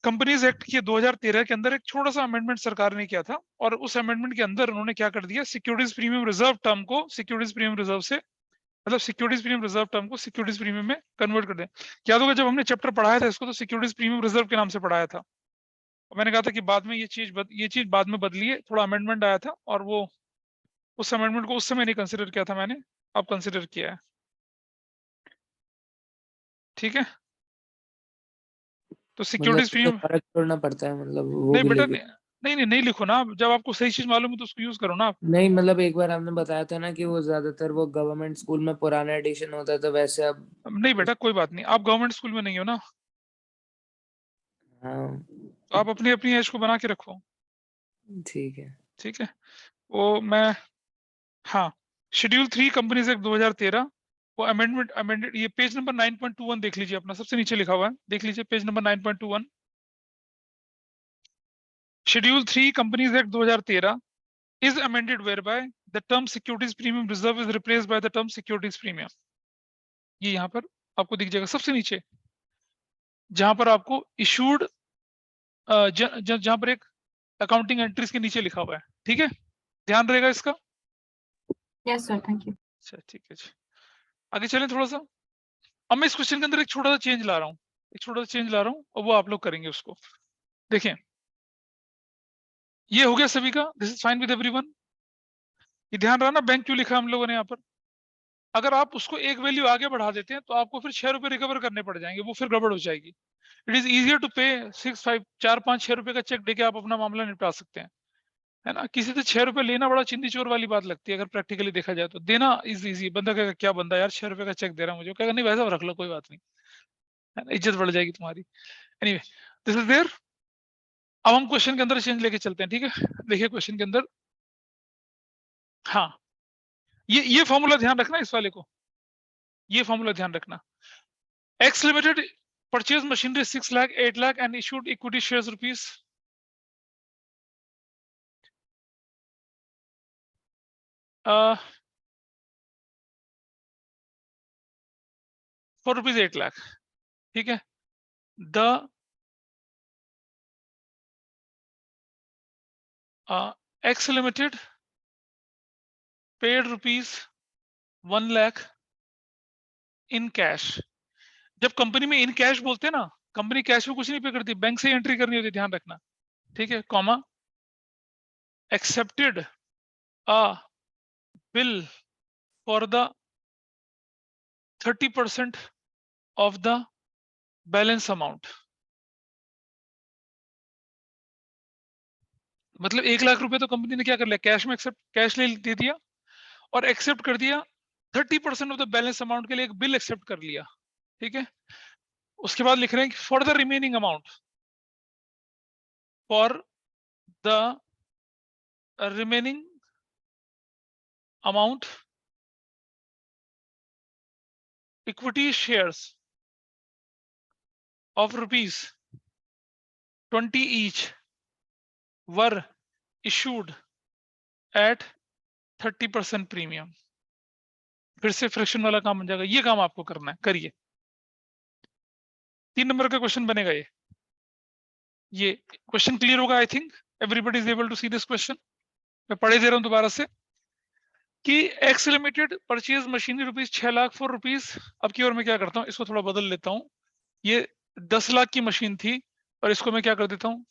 कंपनीज एक्ट के 2013 के अंदर एक छोटा सा अमेंडमेंट सरकार ने किया था, और उस अमेंडमेंट के अंदर उन्होंने क्या कर दिया, सिक्योरिटीज प्रीमियम रिजर्व टर्म को सिक्योरिटीज प्रीमियम रिजर्व से, मतलब सिक्योरिटीज प्रीमियम रिजर्व टर्म को सिक्योरिटीज प्रीमियम में कन्वर्ट कर दिया। याद होगा जब हमने चैप्टर पढ़ाया था इसको, तो सिक्योरिटीज प्रीमियम रिजर्व के नाम से पढ़ाया था। मैंने कहा था कि बाद में ये चीज बाद में बदली है, थोड़ा अमेंडमेंट आया था, और वो उस अमेंडमेंट को उस समय नहीं कंसिडर किया था मैंने, अब कंसिडर किया है। ठीक है, तो मतलब सिक्योरिटीज उसमें प्रीमियम, फर्क छोड़ना पड़ता है, मतलब वो नहीं भी बेटा, लेके। नहीं लिखो ना, जब आपको सही चीज मालूम है तो उसको यूज करो ना आप। नहीं मतलब एक बार आपने बताया था ना कि वो ज्यादातर वो गवर्नमेंट स्कूल में पुराना एडिशन होता है, तो वैसे अब। नहीं बेटा कोई बात नहीं, आप गवर्नमेंट स्कूल में नहीं हो ना, हाँ तो आप अपनी अपनी एज को बना के रखो। ठीक है। ठीक है, वो मैं, हाँ, शेड्यूल 3 कंपनीज एक्ट 2013, वो अमेंडेड, ये पेज नंबर 9.21 देख लीजिए अपना, सबसे नीचे लिखा हुआ है, देख लीजिए page number 9.21। Schedule 3 companies act 2013 is amended whereby the term securities premium reserve is replaced by the term securities premium। ये यहाँ पर आपको दिख जाएगा सबसे नीचे, जहां पर आपको इशूड, जहां पर एक अकाउंटिंग एंट्रीज के नीचे लिखा हुआ है। ठीक है, ध्यान रहेगा इसका। Yes sir, thank you. अच्छा ठीक है जी, आगे चलें थोड़ा सा। अब मैं इस क्वेश्चन के अंदर एक छोटा सा चेंज ला रहा हूँ, एक छोटा सा चेंज ला रहा हूँ, और वो आप लोग करेंगे उसको। देखें, ये हो गया सभी का, this is fine with everyone. ये ध्यान रहा ना, बैंक क्यों लिखा हम लोगों ने यहाँ पर। अगर आप उसको एक वैल्यू आगे बढ़ा देते हैं तो आपको फिर 6 रुपए रिकवर करने पड़ जाएंगे, वो फिर गड़बड़ हो जाएगी। इट इज इजियर टू पे 6, 5, 4, 5, 6 रुपए का चेक देके आप अपना मामला निपटा सकते हैं, है ना। किसी से 6 रुपए लेना बड़ा चिंदी चोर वाली बात लगती है, अगर प्रैक्टिकली देखा जाए तो। देना इज इजी, बंदा कहेगा क्या बंदा यार 6 रुपए का चेक दे रहा है मुझे, कहेगा नहीं वैसा रख लो कोई बात नहीं, है ना, इज्जत बढ़ जाएगी तुम्हारी। Anyway, this is there. अब हम क्वेश्चन के अंदर चेंज लेके चलते हैं। ठीक है, देखिए क्वेश्चन के अंदर, हाँ, ये फॉर्मूला ध्यान रखना, इस वाले को, ये फॉर्मूला ध्यान रखना। X limited purchase machinery 6 lakh 8 lakh and issued equity shares rupees for rupees 8 lakh. ठीक है, the x limited paid rupees 1 lakh in cash. जब कंपनी में इन कैश बोलते हैं ना, कंपनी कैश में कुछ नहीं पे करती, बैंक से एंट्री करनी होती है, ध्यान रखना। ठीक है, comma, accepted a bill for the 30% of the balance amount. मतलब 1 लाख रुपए तो कंपनी ने क्या कर लिया, कैश में एक्सेप्ट, कैश ले दे दिया, और एक्सेप्ट कर दिया 30% ऑफ द बैलेंस अमाउंट के लिए एक बिल एक्सेप्ट कर लिया। ठीक है, उसके बाद लिख रहे हैं for the remaining amount, for the remaining amount equity shares of rupees 20 each were issued at 30% premium. फिर से फ्रैक्शन वाला काम बन जाएगा, ये काम आपको करना है, करिए। 3 नंबर का क्वेश्चन बनेगा ये क्वेश्चन क्लियर होगा, I think everybody is able to see this question. मैं पढ़े दे रहा हूं दोबारा से कि X limited purchase machinery rupees 6 lakh for rupees, अब की ओर मैं क्या करता हूँ, इसको थोड़ा बदल लेता हूँ। ये 10 लाख की मशीन थी, और इसको मैं क्या कर देता हूँ,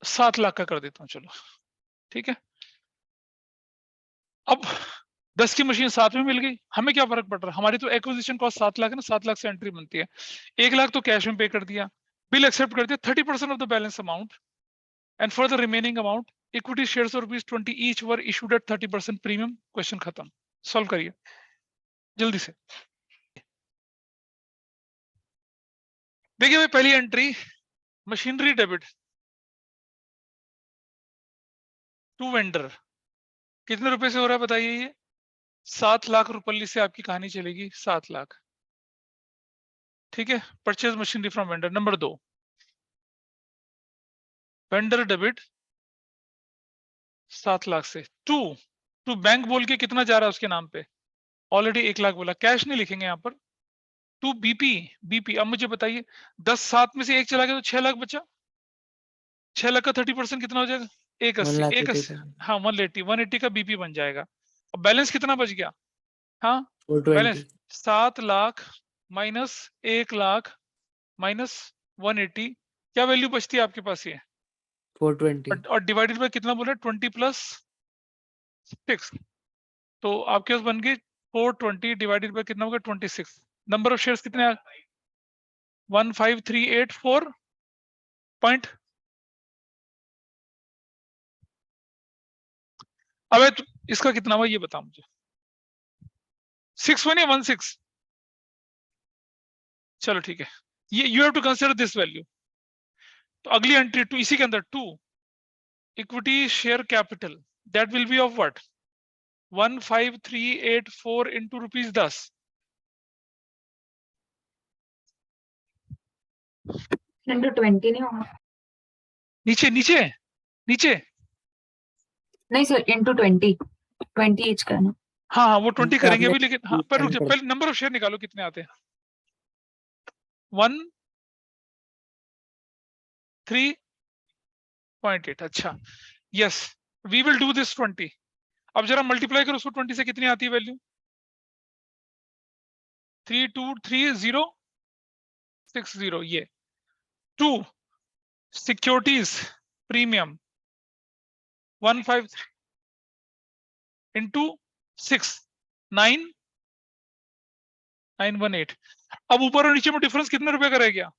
7 लाख का कर देता हूँ, चलो ठीक है। अब 10 की मशीन 7 में मिल गई, हमें क्या फर्क पड़ रहा है, हमारी तो एक्विजिशन कॉस्ट 7 लाख है ना, 7 लाख से एंट्री बनती है। 1 लाख तो कैश में पे कर दिया, बिल एक्सेप्ट कर दिया 30% of the balance amount, and for the remaining amount equity shares of ₹20 each were issued at 30% premium. Question खत्म, सॉल्व करिए जल्दी से। देखिए भाई, पहली एंट्री मशीनरी डेबिट, टू वेंडर, कितने रुपए से हो रहा है बताइए? ये 7 लाख रुपये से आपकी कहानी चलेगी, 7 लाख। ठीक है, purchase machinery from vendor. Number 2, vendor debit 7 lakh से टू बैंक बोल के कितना जा रहा है उसके नाम पे? ऑलरेडी 1 लाख बोला, कैश नहीं लिखेंगे यहाँ पर। To BP. अब मुझे बताइए 10 7 में से 1 चला गया तो 6 लाख बचा। 6 लाख का 30% कितना हो जाएगा? 180। 180, हाँ 180 का बीपी बन जाएगा। अब बैलेंस कितना बच गया? हाँ 420 balance 7 lakh minus 1 lakh minus 180, क्या वैल्यू बचती है आपके पास? ये 420 और डिवाइडेड बाय कितना बोला? 20 + 6, तो आपके पास बन गई 420 डिवाइडेड बाय कितना होगा? 26। नंबर ऑफ शेयर्स कितने? 15384 पॉइंट। अबे तो इसका कितना हुआ ये बता मुझे। 61 या 16? चलो ठीक है, ये you have to consider this value. तो अगली एंट्री टू, इसी के अंदर to equity share capital, that will be of what? 15384 into ₹10। Into 20 नहीं होगा? नीचे नीचे नीचे, नहीं सर, इंटू 20 ईच करना। हाँ हाँ वो 20 करेंगे आपने अभी, लेकिन हाँ पर रुक जाओ, पहले नंबर ऑफ शेयर निकालो कितने आते हैं। 13.8। अच्छा yes, we will do this 20। अब जरा मल्टीप्लाई करो उसको 20 से, कितनी आती है वैल्यू? 3230660। ये टू सिक्योरिटीज प्रीमियम 153 इंटू 6 9918। अब ऊपर और नीचे में डिफरेंस कितने रुपए का रह गया?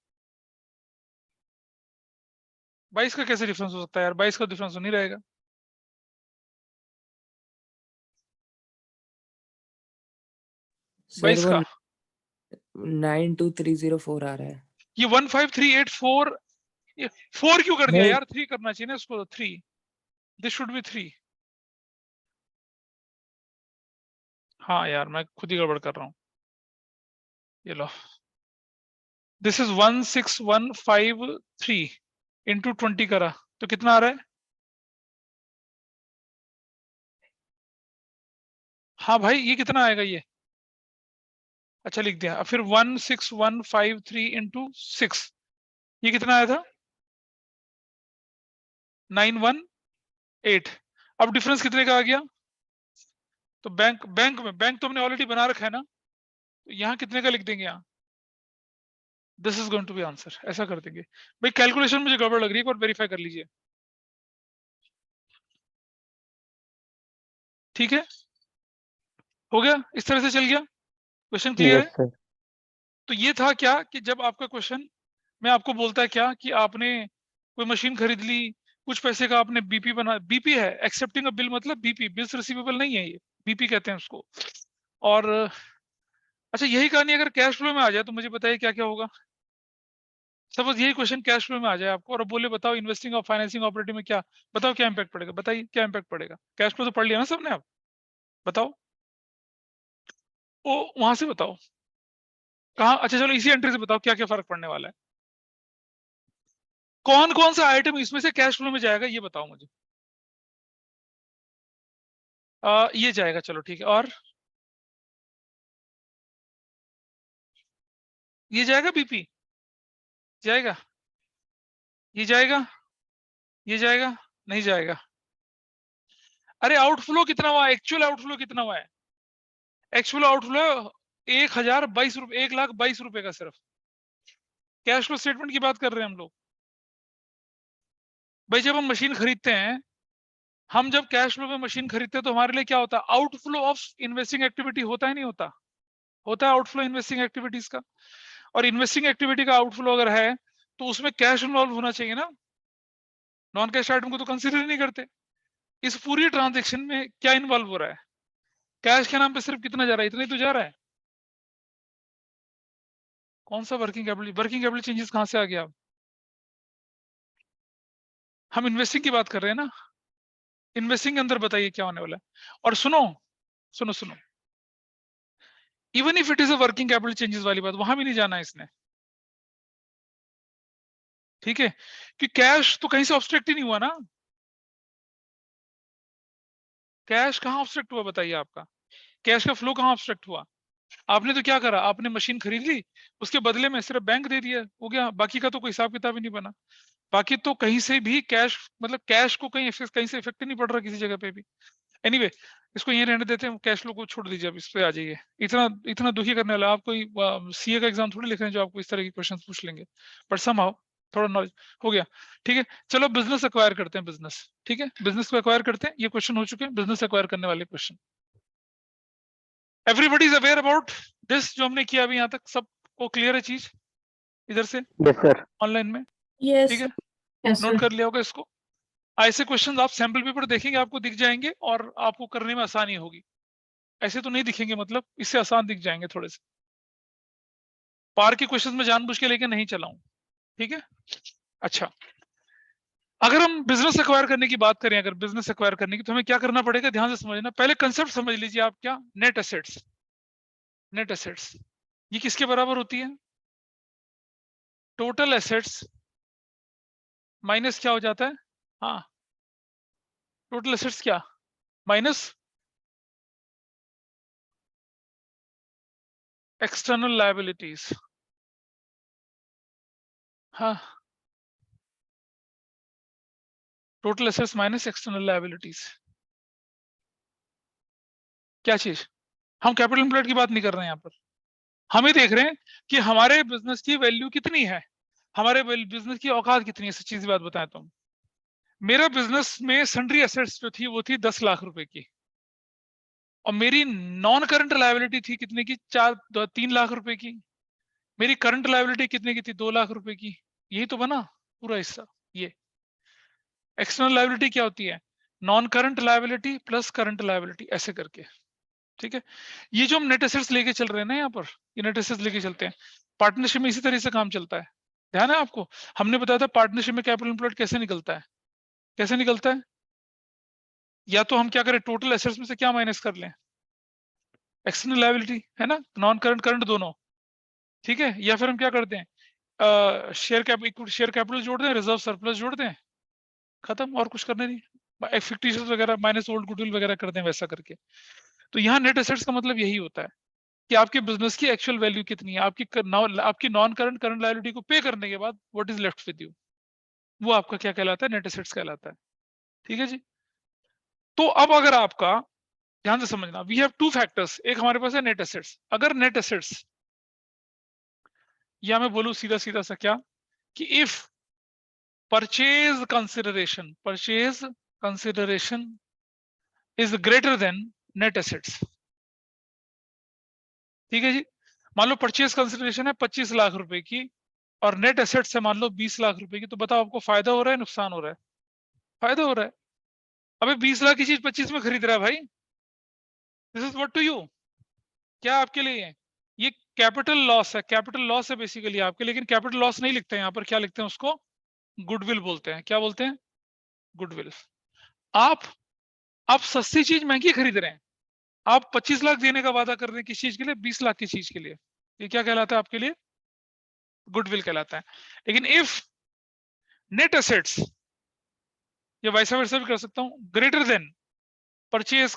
22 का कैसे डिफरेंस हो सकता है यार? 22 का डिफरेंस तो नहीं रहेगा। सर 22 वो का 92304 आ रहा है। ये 15384, ये 4 क्यों कर दिया नहीं यार? 3 करना चाहिए ना इसको, 3। This should be 3। हाँ यार मैं खुद ही गड़बड़ कर रहा हूँ। ये लो, दिस इज 16153 इंटू 20 करा तो कितना आ रहा है? हाँ भाई ये कितना आएगा ये? अच्छा लिख दिया। अब फिर 16153 इंटू 6, ये कितना आया था? 918। अब डिफरेंस कितने का आ गया? तो बैंक तो हमने ऑलरेडी बना रखा है ना, तो यहाँ कितने का लिख देंगे? यहाँ this is going to be answer, ऐसा कर देंगे। भाई कैलकुलेशन मुझे गड़बड़ लग रही है, एक बार वेरीफाई कर लीजिए। ठीक है, हो गया, इस तरह से चल गया। क्वेश्चन क्लियर है? सर। तो ये था क्या कि जब आपका क्वेश्चन मैं आपको बोलता है क्या कि आपने कोई मशीन खरीद ली, कुछ पैसे का आपने बीपी बना, बीपी है एक्सेप्टिंग अ बिल, मतलब बीपी बिल्स रिसीवेबल नहीं है, ये बीपी कहते हैं उसको। और अच्छा यही कहानी अगर कैश फ्लो में आ जाए तो मुझे बताइए क्या क्या होगा? सपोज यही क्वेश्चन कैश फ्लो में आ जाए आपको और बोले बताओ इन्वेस्टिंग और फाइनेंसिंग ऑपरेटिंग में क्या, बताओ क्या इंपैक्ट पड़ेगा? बताइए क्या इंपैक्ट पड़ेगा? कैश फ्लो तो पढ़ लिया ना सबने, आप बताओ। ओ वहां से बताओ कहाँ, अच्छा चलो इसी एंट्री से बताओ क्या क्या फर्क पड़ने वाला है। कौन कौन सा आइटम इसमें से कैश फ्लो में जाएगा ये बताओ मुझे। ये जाएगा, चलो ठीक है। और ये जाएगा बीपी, जाएगा, ये जाएगा, ये जाएगा, नहीं जाएगा। अरे आउटफ्लो कितना हुआ? एक्चुअल आउटफ्लो कितना हुआ है? एक्चुअल आउटफ्लो 1022 रुपए, 1,22,000 का सिर्फ। कैश फ्लो स्टेटमेंट की बात कर रहे हैं हम लोग। भाई जब हम मशीन खरीदते हैं, हम जब कैश फ्लो में मशीन खरीदते हैं तो हमारे लिए क्या होता है? आउटफ्लो ऑफ इन्वेस्टिंग एक्टिविटी होता है नहीं होता? होता है आउटफ्लो इन्वेस्टिंग एक्टिविटीज का। और इन्वेस्टिंग एक्टिविटी का आउटफ्लो अगर है तो उसमें कैश इन्वॉल्व होना चाहिए ना। नॉन कैश आइटम को तो कंसिडर नहीं करते। इस पूरी ट्रांजेक्शन में क्या इन्वॉल्व हो रहा है? कैश के नाम पे सिर्फ कितना जा रहा है? इतना ही तो जा रहा है। कौन सा working capital? Working capital changes कहां से आ गया? हम इन्वेस्टिंग की बात कर रहे हैं ना, इन्वेस्टिंग के अंदर बताइए क्या होने वाला है। और सुनो सुनो सुनो, even if it is a working capital changes वाली बात, वहां भी नहीं जाना है इसने, ठीक है, कि कैश तो कहीं से ऑब्स्ट्रैक्ट ही नहीं हुआ ना, कैश कहाँ ऑब्स्ट्रैक्ट हुआ बताइए, आपका कैश का फ्लो कहाँ ऑब्स्ट्रैक्ट हुआ? आपने तो क्या करा, आपने मशीन खरीद ली, उसके बदले में सिर्फ बैंक दे दिया, हो गया, बाकी का तो कोई हिसाब किताब ही नहीं बना। बाकी तो कहीं से भी कैश, मतलब कैश को कहीं से इफेक्ट नहीं पड़ रहा किसी जगह पे भी। एनीवे इसको यहीं रहने देते हैं, कैश फ्लो को छोड़ दीजिए, अब इस पे आ जाइए। इतना इतना दुखी करने वाला आप कोई सीए का एग्जाम थोड़ी लिख रहे हैं जो आपको इस तरह के क्वेश्चन पूछ लेंगे, बट समहाउ थोड़ा नॉलेज हो गया, ठीक है। चलो बिजनेस एक्वायर करते हैं, बिजनेस, ठीक है, बिजनेस को एक्वायर करते हैं, ये क्वेश्चन हो चुके हैं बिजनेस एक्वायर करने वाले question. Everybody is aware about this, जो हमने किया अभी यहाँ तक सबको क्लियर है चीज इधर से यस सर। ऑनलाइन में, Yes. ठीक है, Yes, नोट sir. कर लिया होगा इसको। ऐसे क्वेश्चंस आप सैंपल पेपर देखेंगे आपको दिख जाएंगे और आपको करने में आसानी होगी, ऐसे तो नहीं दिखेंगे, मतलब इससे आसान दिख जाएंगे थोड़े से। पार के क्वेश्चंस में जानबूझ के लेके नहीं चला हूं, ठीक है। अच्छा, अगर हम बिजनेस एक्वायर करने की बात करें, अगर बिजनेस एक्वायर करने की, तो हमें क्या करना पड़ेगा, ध्यान से समझना। पहले कंसेप्ट समझ लीजिए आप, क्या नेट एसेट्स, नेट एसेट्स ये किसके बराबर होती है, टोटल एसेट्स माइनस क्या हो जाता है, हाँ टोटल एसेट्स क्या माइनस एक्सटर्नल लायबिलिटीज, हाँ total assets minus external liabilities. क्या चीज, हम कैपिटल एम्प्लॉयड की बात नहीं कर रहे हैं यहाँ पर, हम ये देख रहे हैं कि हमारे बिजनेस की वैल्यू कितनी है, हमारे बिजनेस की औकात कितनी है। सच्ची सी बात बताएं तो मेरा बिजनेस में सन्ड्री एसेट्स जो थी वो थी 10 लाख रुपए की, और मेरी नॉन करंट लायबिलिटी थी कितने की, 3 लाख रुपए की। मेरी करंट लायबिलिटी कितने की थी, 2 लाख रुपए की। यही तो बना पूरा हिस्सा। ये एक्सटर्नल लायबिलिटी क्या होती है, non current liability plus current liability, ऐसे करके, ठीक है। ये जो हम नेट एसेट्स लेके चल रहे हैं ना यहाँ पर, ये नेट एसेट्स लेके चलते हैं, पार्टनरशिप में इसी तरह से काम चलता है। ध्यान है आपको, हमने बताया था पार्टनरशिप में कैपिटल एम्प्लॉयड कैसे निकलता है, कैसे निकलता है, या तो हम क्या करें, टोटल एसेट्स में से क्या माइनस कर लें, एक्सटर्नल लायबिलिटी है ना, नॉन करंट करंट दोनों, ठीक है, या फिर हम क्या करते हैं, शेयर कैपिटल जोड़ दें, रिजर्व सरप्लस जोड़ दें, खत्म, और कुछ करने नहीं, फिक्टिशियस वगैरह माइनस ओल्ड गुडविल वगैरह कर दें, वैसा करके। तो यहाँ नेट एसेट्स का मतलब यही होता है कि आपके बिजनेस की एक्चुअल वैल्यू कितनी है, आपकी नॉन करंट करंट लायबिलिटी को पे करने के बाद what is left with you, वो आपका क्या कहलाता है, नेट एसेट्स कहलाता है, ठीक है जी। तो अब अगर आपका, ध्यान से समझना, वी हैव टू फैक्टर्स, एक हमारे पास है नेट एसेट्स। अगर नेट एसेट्स, या मैं बोलूं सीधा सीधा सा क्या, कि if purchase consideration is greater than net assets, ठीक है जी। मान लो परचेज कंसिडरेशन है 25 लाख रुपए की और नेट एसेट्स है मान लो 20 लाख रुपए की, तो बताओ आपको फायदा हो रहा है नुकसान हो रहा है, फायदा हो रहा है। अबे 20 लाख की चीज 25 में खरीद रहा है भाई, this is what to you, क्या आपके लिए है? ये कैपिटल लॉस है, कैपिटल लॉस है बेसिकली आपके, लेकिन कैपिटल लॉस नहीं लिखते हैं यहाँ पर, क्या लिखते हैं उसको, गुडविल बोलते हैं। क्या बोलते हैं, गुडविल। आप सस्ती चीज महंगी खरीद रहे हैं, आप 25 लाख देने का वादा कर रहे हैं किस चीज के लिए, 20 लाख की चीज के लिए, ये क्या कहलाता है आपके लिए, गुडविल कहलाता है। लेकिन इफ नेट एसेट्स, या वैसा वैसा भी कर सकता हूं, ग्रेटर देन परचेज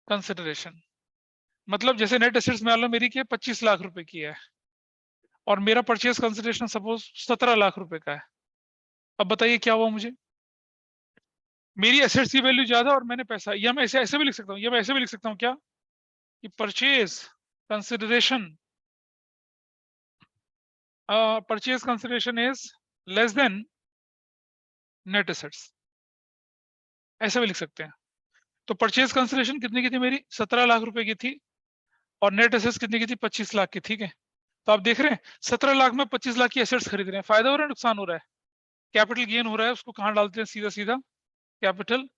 कंसिडरेशन, मतलब जैसे नेट एसेट्स मान लो मेरी क्या 25 लाख रुपए की है और मेरा परचेज कंसिडरेशन सपोज 17 लाख रुपए का है। अब बताइए क्या हुआ मुझे, मेरी एसेट्स की वैल्यू ज्यादा और मैंने पैसा, या मैं ऐसे भी लिख सकता हूँ, या मैं ऐसे भी लिख सकता हूँ क्या, कि purchase consideration is less than net assets, ऐसा भी लिख सकते हैं। तो परचेज कंसिडरेशन कितनी की थी मेरी, 17 लाख रुपए की थी, और नेट एसेट्स कितनी की थी, 25 लाख की, ठीक है। तो आप देख रहे हैं 17 लाख में 25 लाख की एसेट्स खरीद रहे हैं, फायदा हो रहा है नुकसान हो रहा है, कैपिटल गेन हो रहा है, उसको कहाँ डालते हैं, सीधा सीधा कैपिटल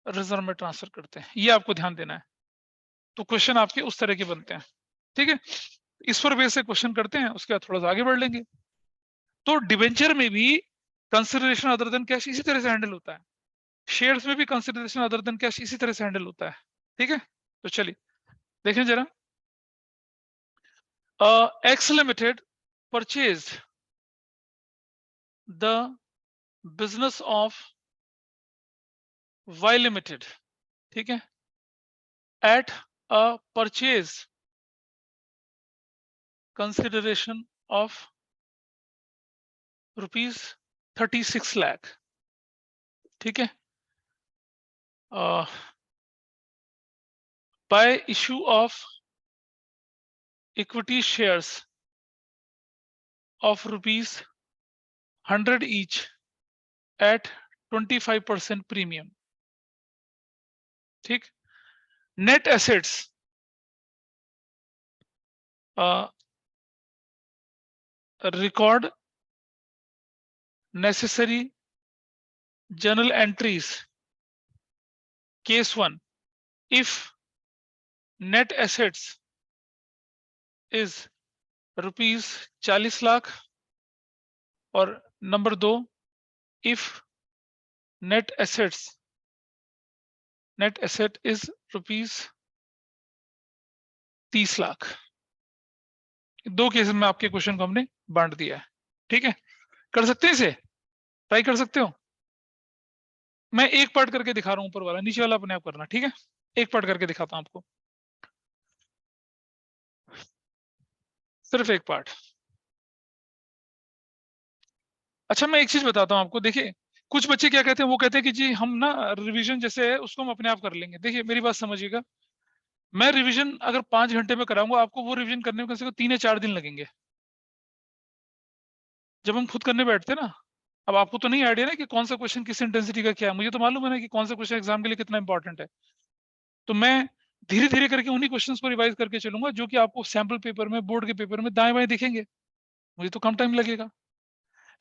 रिजर्व में ट्रांसफर करते हैं, ये आपको ध्यान देना है। तो क्वेश्चन आपके उस तरह के बनते हैं, ठीक है। इस पर बेस से क्वेश्चन करते हैं, उसके बाद थोड़ा सा आगे बढ़ लेंगे। तो डिबेंचर में भी कंसिडरेशन अदर देन कैश इसी तरह से हैंडल होता है, शेयर्स में भी कंसिडरेशन अदर देन कैश इसी तरह से हैंडल होता है। ठीक है, तो चलिए देखें जरा। X Limited purchased the business of Y Limited, ठीक है, at a purchase consideration of rupees 36 lakh, ठीक है, by issue of equity shares of rupees 100 each at 25% premium, ठीक। net assets record necessary journal entries. Case 1, if net assets is rupees 40 lakh, और number 2, if net asset is rupees 30 lakh. दो केस में आपके क्वेश्चन को हमने बांट दिया है। ठीक है, कर सकते हैं, इसे ट्राई कर सकते हो। मैं एक पार्ट करके दिखा रहा हूं, ऊपर वाला, नीचे वाला अपने आप करना। ठीक है, एक पार्ट करके दिखाता हूं आपको, सिर्फ एक पार्ट। अच्छा, मैं एक चीज बताता हूं आपको। देखिए, कुछ बच्चे क्या कहते हैं, वो कहते हैं कि जी हम ना रिवीजन जैसे है उसको हम अपने आप कर लेंगे। देखिए मेरी बात समझिएगा, मैं रिवीजन अगर 5 घंटे में कराऊंगा, आपको वो रिवीजन करने में कम से कम 3 या 4 दिन लगेंगे। जब हम खुद करने बैठते हैं ना, अब आपको तो नहीं आइडिया ना कि कौन सा क्वेश्चन किस इंटेंसिटी का क्या है, मुझे तो मालूम है ना कि कौन सा क्वेश्चन एग्जाम के लिए कितना इंपॉर्टेंट है। तो मैं धीरे धीरे करके उन्हीं क्वेश्चंस को रिवाइज करके चलूंगा जो कि आपको सैंपल पेपर में, बोर्ड के पेपर में दाएं बाएं दिखेंगे। मुझे तो कम टाइम लगेगा।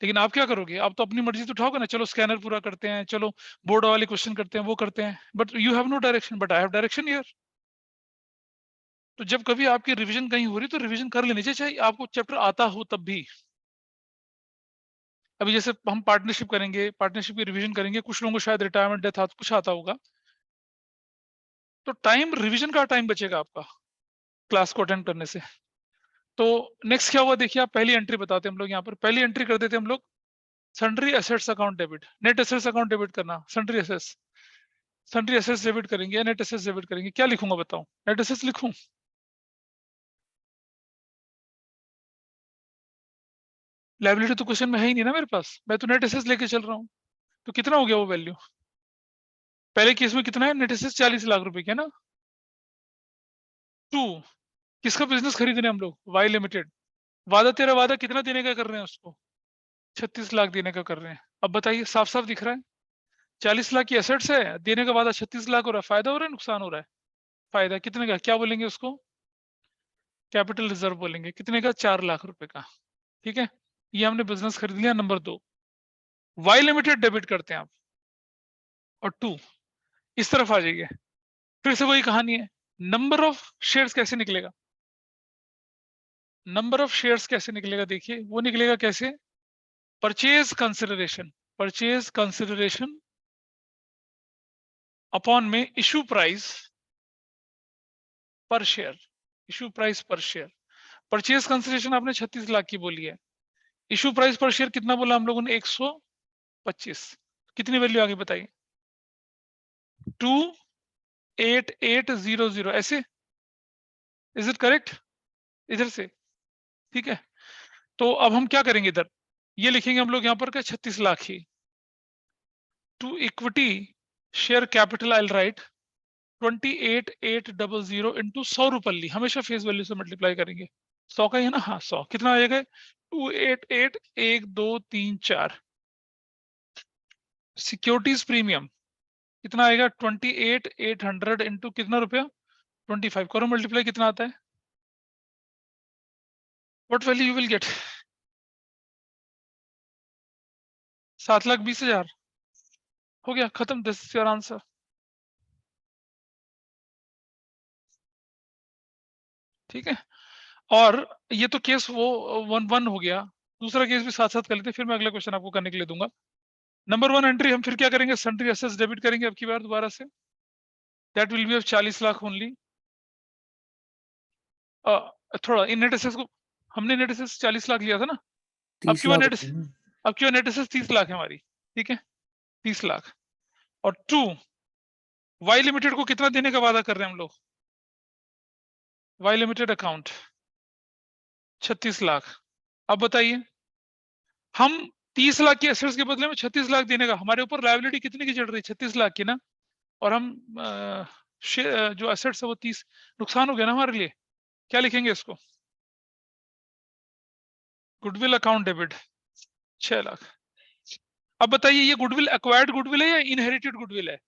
लेकिन आप क्या करोगे, आप तो अपनी मर्जी तो उठाओगे ना, चलो स्कैनर पूरा करते हैं, चलो बोर्ड वाले क्वेश्चन करते हैं, वो करते हैं, but you have no direction, but I have direction here. तो जब कभी आपकी रिवीजन कहीं हो रही तो रिवीजन कर लेनी चाहिए, चाहे आपको चैप्टर आता हो तब भी। अभी जैसे हम पार्टनरशिप करेंगे, पार्टनरशिप की रिवीजन करेंगे, कुछ लोगों को शायद रिटायरमेंट डेथ कुछ आता होगा, तो टाइम रिवीजन का टाइम बचेगा आपका क्लास को अटेंड करने से। तो नेक्स्ट क्या हुआ देखिए, आप पहली एंट्री बताते हैं हम लोग। यहाँ पर पहली एंट्री कर देते हैं हम लोग, sundry assets account debit. Net assets account debit करना, सन्ड्री एसेट्स डेबिट करेंगे या नेट एसेट्स डेबिट करेंगे, क्या लिखूंगा बताओ? नेट एसेट्स लिखूं? लायबिलिटी तो क्वेश्चन में है ही नहीं ना मेरे पास, मैं तो नेट एसेट्स लेके चल रहा हूँ। तो कितना हो गया वो वैल्यू? पहले केस में कितना है, नेट एसेट्स 40 लाख रुपए के ना। 2, किसका बिजनेस खरीद रहे हैं हम लोग? Y limited. वादा तेरा वादा कितना देने का कर रहे हैं उसको? 36 लाख देने का कर रहे हैं। अब बताइए, साफ साफ दिख रहा है 40 लाख की एसेट्स है, देने का वादा 36 लाख हो रहा है। फायदा हो रहा है, नुकसान हो रहा है? फायदा। कितने का, क्या बोलेंगे उसको? कैपिटल रिजर्व बोलेंगे। कितने का? 4 लाख रुपए का। ठीक है, ये हमने बिजनेस खरीद लिया। नंबर 2, वाई लिमिटेड डेबिट करते हैं आप, और 2 इस तरफ आ जाइए। फिर से वही कहानी है, नंबर ऑफ शेयर्स कैसे निकलेगा? नंबर ऑफ शेयर्स कैसे निकलेगा? देखिए वो निकलेगा कैसे, परचेज कंसिडरेशन अपॉन में issue price per share. Issue price per share, purchase consideration आपने 36 लाख की बोली है, इशू प्राइस पर शेयर कितना बोला हम लोगों ने? 125। कितनी वैल्यू आ गई बताइए? 28800, ऐसे? Is it correct? इधर से, ठीक है। तो अब हम क्या करेंगे, इधर ये लिखेंगे हम लोग यहाँ पर क्या, 36 लाख ही। To equity share capital I write 28,800 into 100 रुपये, हमेशा फेस वैल्यू से मल्टीप्लाई करेंगे। 100 का ही है ना? हाँ 100। कितना आ जाएगा? 288 1 2 3 4। सिक्योरिटीज प्रीमियम कितना आएगा? 28,800 इंटू कितना रुपया? 25। करो मल्टीप्लाई, कितना आता है? What value you will get? 7,20,000। हो गया, खत्म। This is your answer. ठीक है, और ये तो केस वो 1 1 हो गया। दूसरा केस भी साथ साथ कर लेते हैं, फिर मैं अगला क्वेश्चन आपको करने के लिए दूंगा। नंबर 1 एंट्री हम फिर क्या करेंगे, सन्ड्री एसेट्स डेबिट करेंगे अब की बार दोबारा से, that will be of 40 lakh only. थोड़ा इन नेट एसेट्स को हमने नेट एसेट्स 40 लाख लिया था ना, अब 30 की बार लाख नेट होते हैं ना। अब की बार नेट एसेट्स 30 लाख है हमारी, ठीक है 30 लाख। और 2 वाई लिमिटेड को कितना देने का वादा कर रहे हैं हम लोग, वाई लिमिटेड अकाउंट 36 लाख। अब बताइए हम 30 लाख की एसेट्स के बदले में 36 लाख देने का, हमारे ऊपर लायबिलिटी कितने की चढ़ रही है, 36 लाख की ना, और हम जो एसेट्स है वो 30, नुकसान हो गया ना हमारे लिए। क्या लिखेंगे इसको, गुडविल अकाउंट डेबिट 6 लाख। अब बताइए ये गुडविल एक्वायर्ड गुडविल है या इनहेरिटेड गुडविल है,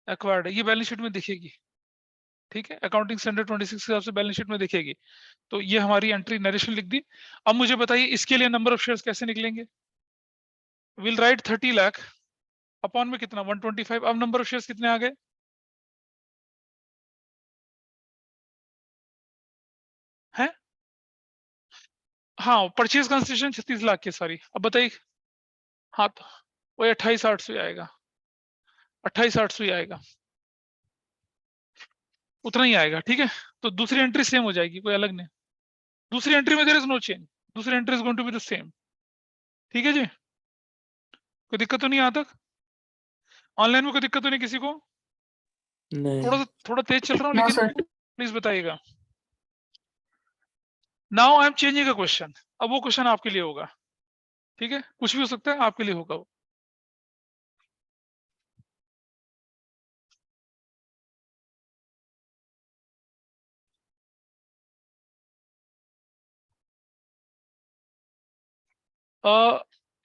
एक्वायर्ड है, ये बैलेंस शीट में दिखेगी, ठीक है अकाउंटिंग स्टैंडर्ड 26 के हिसाब से बैलेंस शीट में दिखेगी। तो ये हमारी एंट्री नरेशन लिख दी। अब मुझे बताइए इसके लिए नंबर ऑफ शेयर्स कैसे निकलेंगे, विल राइट 30 लाख अपॉन में कितना 125। अब नंबर ऑफ शेयर्स कितने आ गए, हैं हाँ परचेज कंसिडरेशन 36 लाख के, सॉरी अब बताइए, हाँ तो वही 28,800 ही आएगा, 28,800 ही आएगा, उतना ही आएगा, ठीक है। तो दूसरी एंट्री सेम हो जाएगी, कोई अलग नहीं, दूसरी एंट्री में देयर इज नो चेंज, दूसरी entry is going to be the same, ठीक है जी। कोई दिक्कत तो नहीं यहाँ तक, ऑनलाइन में कोई दिक्कत तो नहीं किसी को, नहीं थोड़ा तेज चल रहा हूँ नो लेकिन सर। प्लीज बताइएगा। Now I am changing a question, अब वो क्वेश्चन आपके लिए होगा, ठीक है कुछ भी हो सकता है, आपके लिए होगा वो।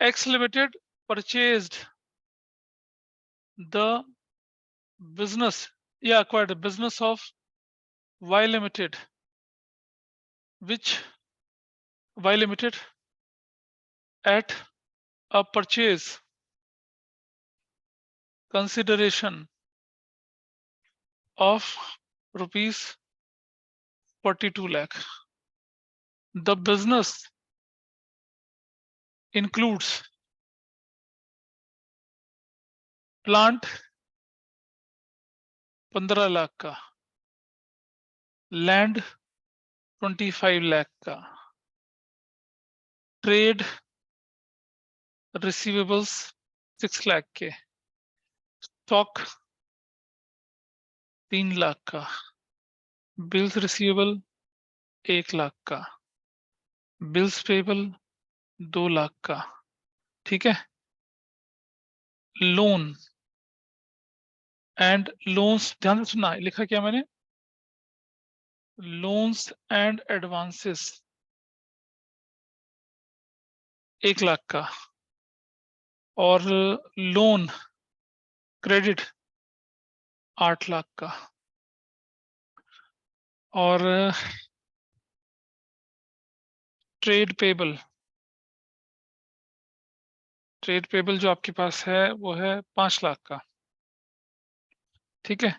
X Limited purchased the business, acquired the business of Y Limited, which Y Limited at a purchase consideration of rupees 42 lakh. The business includes plant 15 lakh का, लैंड 25 लाख का, ट्रेड रिसीवेबल्स 6 लाख के, स्टॉक 3 लाख का, बिल्स रिसीवेबल 1 लाख का, बिल्स पेबल 2 लाख का, ठीक है। लोन एंड लोन्स, ध्यान से सुनना लिखा क्या मैंने, लोन्स एंड एडवांसेस 1 लाख का, और लोन क्रेडिट 8 लाख का, और ट्रेड पेबल जो आपके पास है वो है 5 लाख का, ठीक है।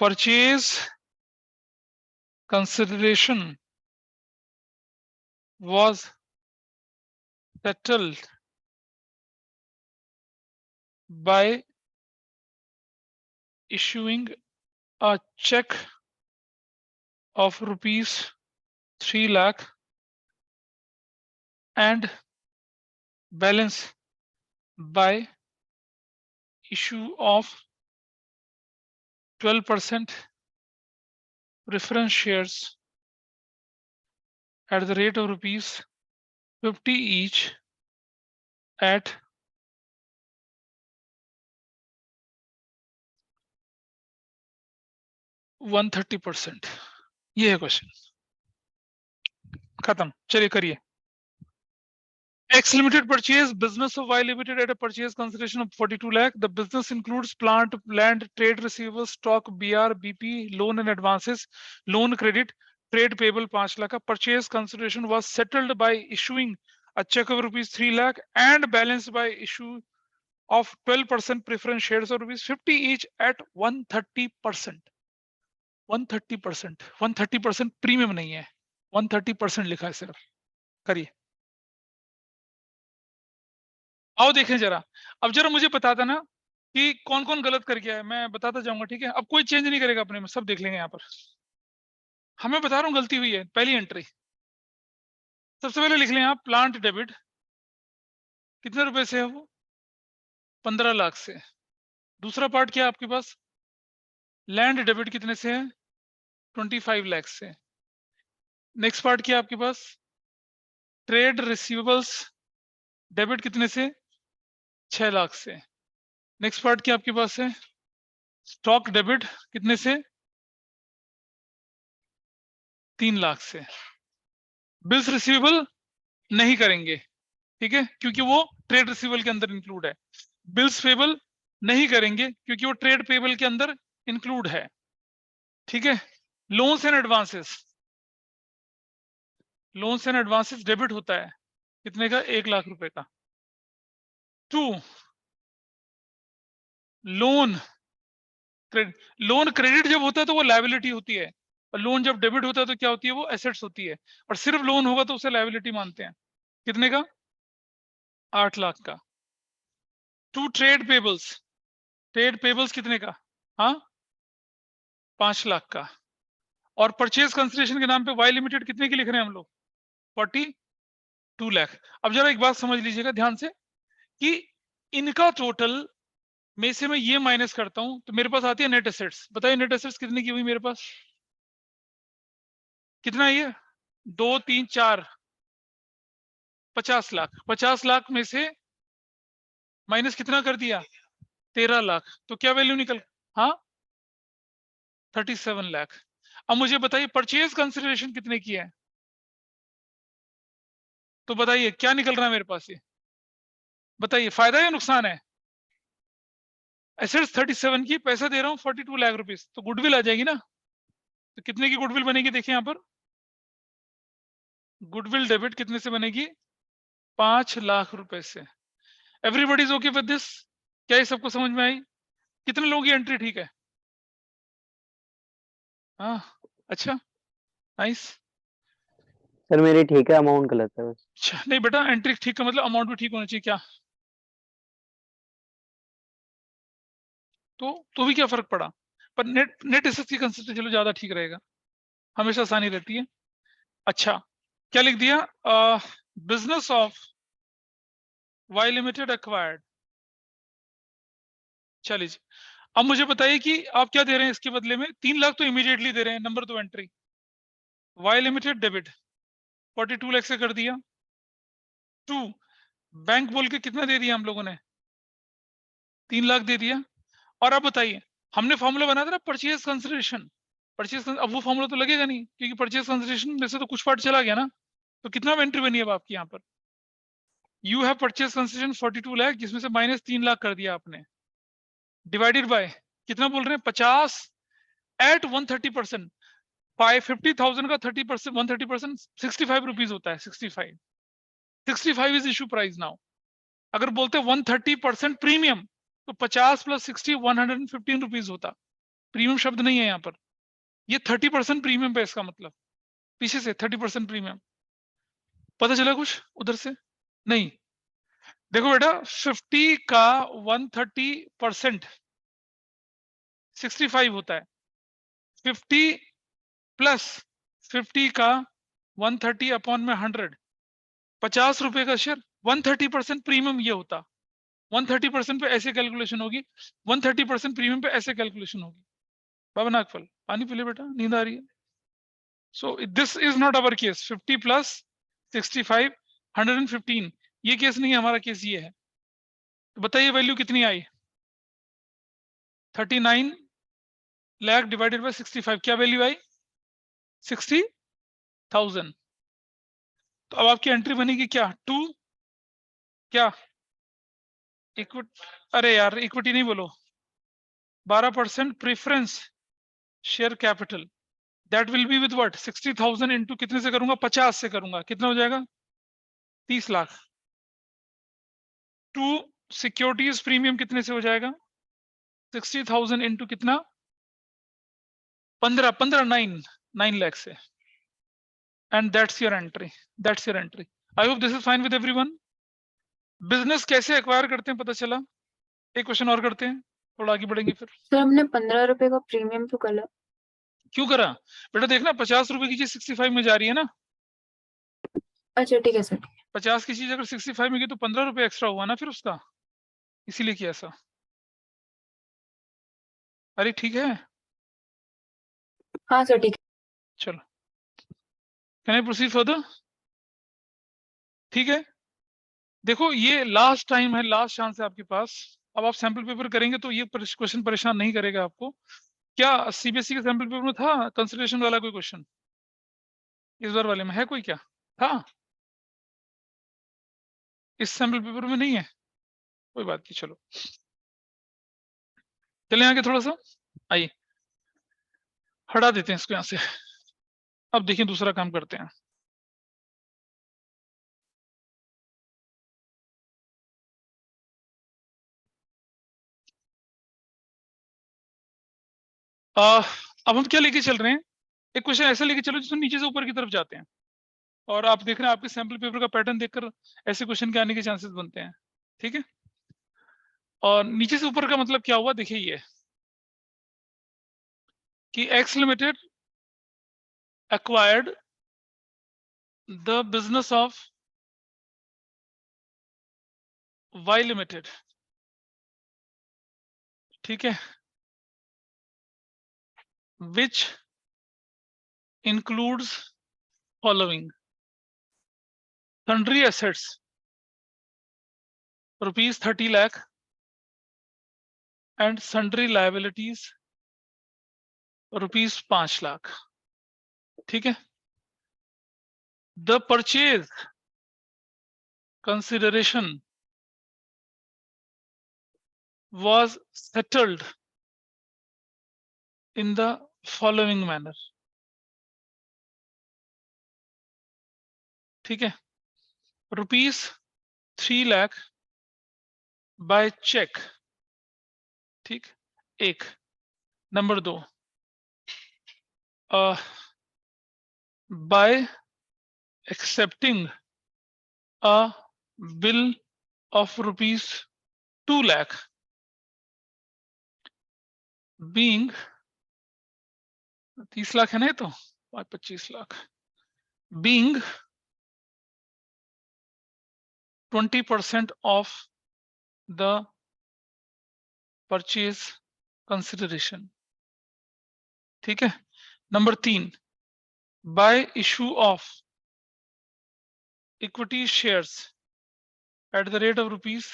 Purchase consideration was settled by issuing a check of rupees 3 lakh and balance by issue of 12% preference shares at the rate of rupees 50 each at 130%। ये है क्वेश्चन, खत्म, चलिए करिए। X Limited purchase business of Y Limited at a purchase consideration of 42 lakh. The business includes plant, land, trade receivables, stock, BR, BP, loan and advances, loan credit, trade payable 5 lakh. Purchase consideration was settled by issuing a check of rupees 3 lakh and balanced by issue of 12% preference shares of rupees 50 each at 130%. 130%, 130% premium नहीं है, 130% लिखा है सिर्फ, करिए। आओ देखें जरा, अब जरा मुझे बताता ना कि कौन कौन गलत कर गया है, मैं बताता जाऊंगा, ठीक है। अब कोई चेंज नहीं करेगा अपने में, सब देख लेंगे यहाँ पर। हमें बता रहा हूँ गलती हुई है। पहली एंट्री सबसे पहले लिख लें आप, प्लांट डेबिट कितने रुपए से है वो, 15 लाख से। दूसरा पार्ट क्या है आपके पास, लैंड डेबिट कितने से है, 25 लाख से। नेक्स्ट पार्ट क्या है आपके पास, ट्रेड रिसीवेबल्स डेबिट कितने से, 6 लाख से। नेक्स्ट पार्ट क्या आपके पास है, स्टॉक डेबिट कितने से, 3 लाख से। बिल्स रिसीवेबल नहीं करेंगे, ठीक है, क्योंकि वो ट्रेड रिसीवेबल के अंदर इंक्लूड है। बिल्स पेबल नहीं करेंगे क्योंकि वो ट्रेड पेबल के अंदर इंक्लूड है, ठीक है। Loans and advances, loans and advances debit होता है कितने का, 1 लाख रुपए का। 2 लोन क्रेडिट, लोन क्रेडिट जब होता है तो वो लायबिलिटी होती है, और लोन जब डेबिट होता है तो क्या होती है, वो एसेट्स होती है। और सिर्फ लोन होगा तो उसे लायबिलिटी मानते हैं। कितने का, 8 लाख का। 2 ट्रेड पेबल्स, ट्रेड पेबल्स कितने का, हाँ 5 लाख का। और परचेज कंसिडरेशन के नाम पे वाई लिमिटेड कितने की लिख रहे हैं हम लोग, 42 लाख। अब जरा एक बात समझ लीजिएगा ध्यान से कि इनका टोटल में से मैं ये माइनस करता हूं तो मेरे पास आती है नेट एसेट्स। बताइए नेट एसेट्स कितने की हुई मेरे पास, कितना है ये, 2 3 4 50 लाख। 50 लाख में से माइनस कितना कर दिया, 13 लाख, तो क्या वैल्यू निकल, हाँ 37 लाख। अब मुझे बताइए परचेज कंसिडरेशन कितने की है, तो बताइए क्या निकल रहा है मेरे पास, ये बताइए फायदा या नुकसान है। एसेट्स 37 की, पैसा दे रहा हूँ 42 लाख रुपीस, तो गुडविल आ जाएगी ना। तो कितने की गुडविल बनेगी, देखिए यहाँ पर गुडविल डेबिट कितने से बनेगी, 5 लाख रुपए से। Everybody is okay with this, क्या ये सबको समझ में आई, कितने लोगों की एंट्री ठीक है, हाँ अच्छा नाइस। सर मेरी ठीक है, अमाउंट गलत है बस। अच्छा नहीं बेटा, एंट्री ठीक का मतलब अमाउंट भी ठीक होना चाहिए क्या, तो भी क्या फर्क पड़ा। पर नेट नेट एसेट्स की कंसिडर चलो ज्यादा ठीक रहेगा, हमेशा आसानी रहती है। अच्छा क्या लिख दिया, business of Y limited acquired. चलिए अब मुझे बताइए कि आप क्या दे रहे हैं इसके बदले में, 3 लाख तो इमीडिएटली दे रहे हैं, number 2 entry, Y limited debit 42 lakh से कर दिया। 2 बैंक बोल के कितना दे दिया हम लोगों ने, 3 लाख दे दिया। और अब बताइए हमने फॉर्मूला बनाया था ना परचेज कंसिडरेशन, अब वो फॉर्मूला तो लगेगा नहीं क्योंकि परचेज कंसिडरेशन में से तो कुछ पार्ट चला गया ना। तो कितना एंट्री बनी अब आपकी यहाँ पर, you have purchase consideration 42 lakh, जिसमें से माइनस 3 लाख कर दिया आपने, डिवाइडेड बाय कितना बोल रहे हैं, 50 एट 130%। 50,000 का 30%, 130% 65 रुपीज होता है, 65 इज इशू प्राइस नाउ। अगर बोलते 130% प्रीमियम तो 50 प्लस 60 115 रुपीज होता। प्रीमियम शब्द नहीं है यहाँ पर, ये 30% प्रीमियम पे, इसका मतलब पीछे से 30% प्रीमियम। पता चला कुछ उधर से, नहीं देखो बेटा 50 का 130% 65 होता है, 50 प्लस 50 का 130 अपॉन में 100, 50 रुपए का शेयर, 130% प्रीमियम ये होता। 130% पे ऐसे कैलकुलेशन होगी, 130% प्रीमियम पे ऐसे कैलकुलेशन होगी। बाबा नागफल पानी पी ले बेटा, नींद आ रही है। So this is not our case, 50 plus 65 115, ये केस नहीं है हमारा, केस ये है। तो बताइए वैल्यू कितनी आई, 39 लाख डिवाइडेड बाय 65, क्या वैल्यू आई, 60,000। तो अब आपकी एंट्री बनेगी क्या, 2 क्या इक्विटी, अरे यार इक्विटी नहीं बोलो, 12% preference share capital, that will be with what, 60,000 into कितने से करूंगा, 50 से करूंगा, कितना हो जाएगा, 30 लाख। 2 सिक्योरिटीज प्रीमियम कितने से हो जाएगा, 60,000 इंटू कितना, 9 लाख से। And that's your entry, that's your entry. I hope this is fine with everyone. Business कैसे एक्वायर करते हैं पता चला। एक क्वेश्चन और करते हैं, थोड़ा आगे बढ़ेंगे फिर। सर हमने 15 रुपए का प्रीमियम क्यों करा? क्यों करा बेटा? देखना 50 रुपए की चीज 65 में जा रही है ना। अच्छा ठीक है सर। 50 की चीज अगर 65 में गई तो 15 रुपए एक्स्ट्रा हुआ ना फिर उसका, इसीलिए किया ऐसा। अरे ठीक है, हाँ सर ठीक चलो कैन आई प्रोसीड फर्दर? ठीक है, देखो ये लास्ट टाइम है, लास्ट चांस है आपके पास। अब आप सैंपल पेपर करेंगे तो ये क्वेश्चन परेशान नहीं करेगा आपको। क्या सीबीएसई के सैंपल पेपर में था कंसिडरेशन वाला कोई क्वेश्चन? इस बार वाले में है कोई? क्या था? इस सैंपल पेपर में नहीं है, कोई बात नहीं, चलो चले आगे थोड़ा सा। आइए हटा देते हैं इसको यहाँ से। अब देखिए दूसरा काम करते हैं। अब हम क्या लेके चल रहे हैं? एक क्वेश्चन ऐसा लेके चलो जिसमें नीचे से ऊपर की तरफ जाते हैं, और आप देख रहे हैं आपके सैंपल पेपर का पैटर्न देखकर ऐसे क्वेश्चन के आने के चांसेस बनते हैं। ठीक है, और नीचे से ऊपर का मतलब क्या हुआ देखिए ये कि X limited acquired the business of Y Limited। ठीक है, which includes following: sundry assets rupees 30 lakh and sundry liabilities rupees 5 lakh। ठीक है, the purchase consideration was settled in the following manner। ठीक है, rupees 3 lakh by check। ठीक, एक। Number 2, by accepting a bill of rupees 2 lakh being 30 lakh है ना, ये तो 25 lakh, being 20% of the purchase consideration। ठीक है, number 3, by issue of equity shares at the rate of rupees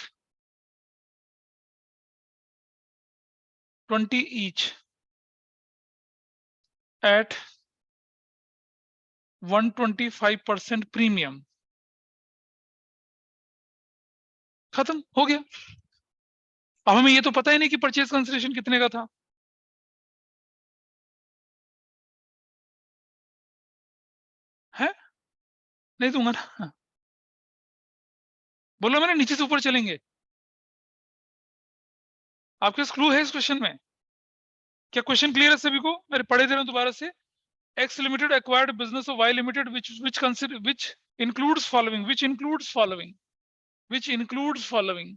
20 each at 125% premium. खत्म हो गया। अब हमें ये तो पता ही नहीं कि परचेज कंसिडरेशन कितने का था। है नहीं दूंगा ना। हाँ। बोलो मैंने नीचे से ऊपर चलेंगे। आपके पास क्लू है इस क्वेश्चन में? क्या क्वेश्चन क्लियर है सभी को? मेरे पढ़े दे रहा हूं दोबारा से। X Limited acquired business of Y Limited which includes following: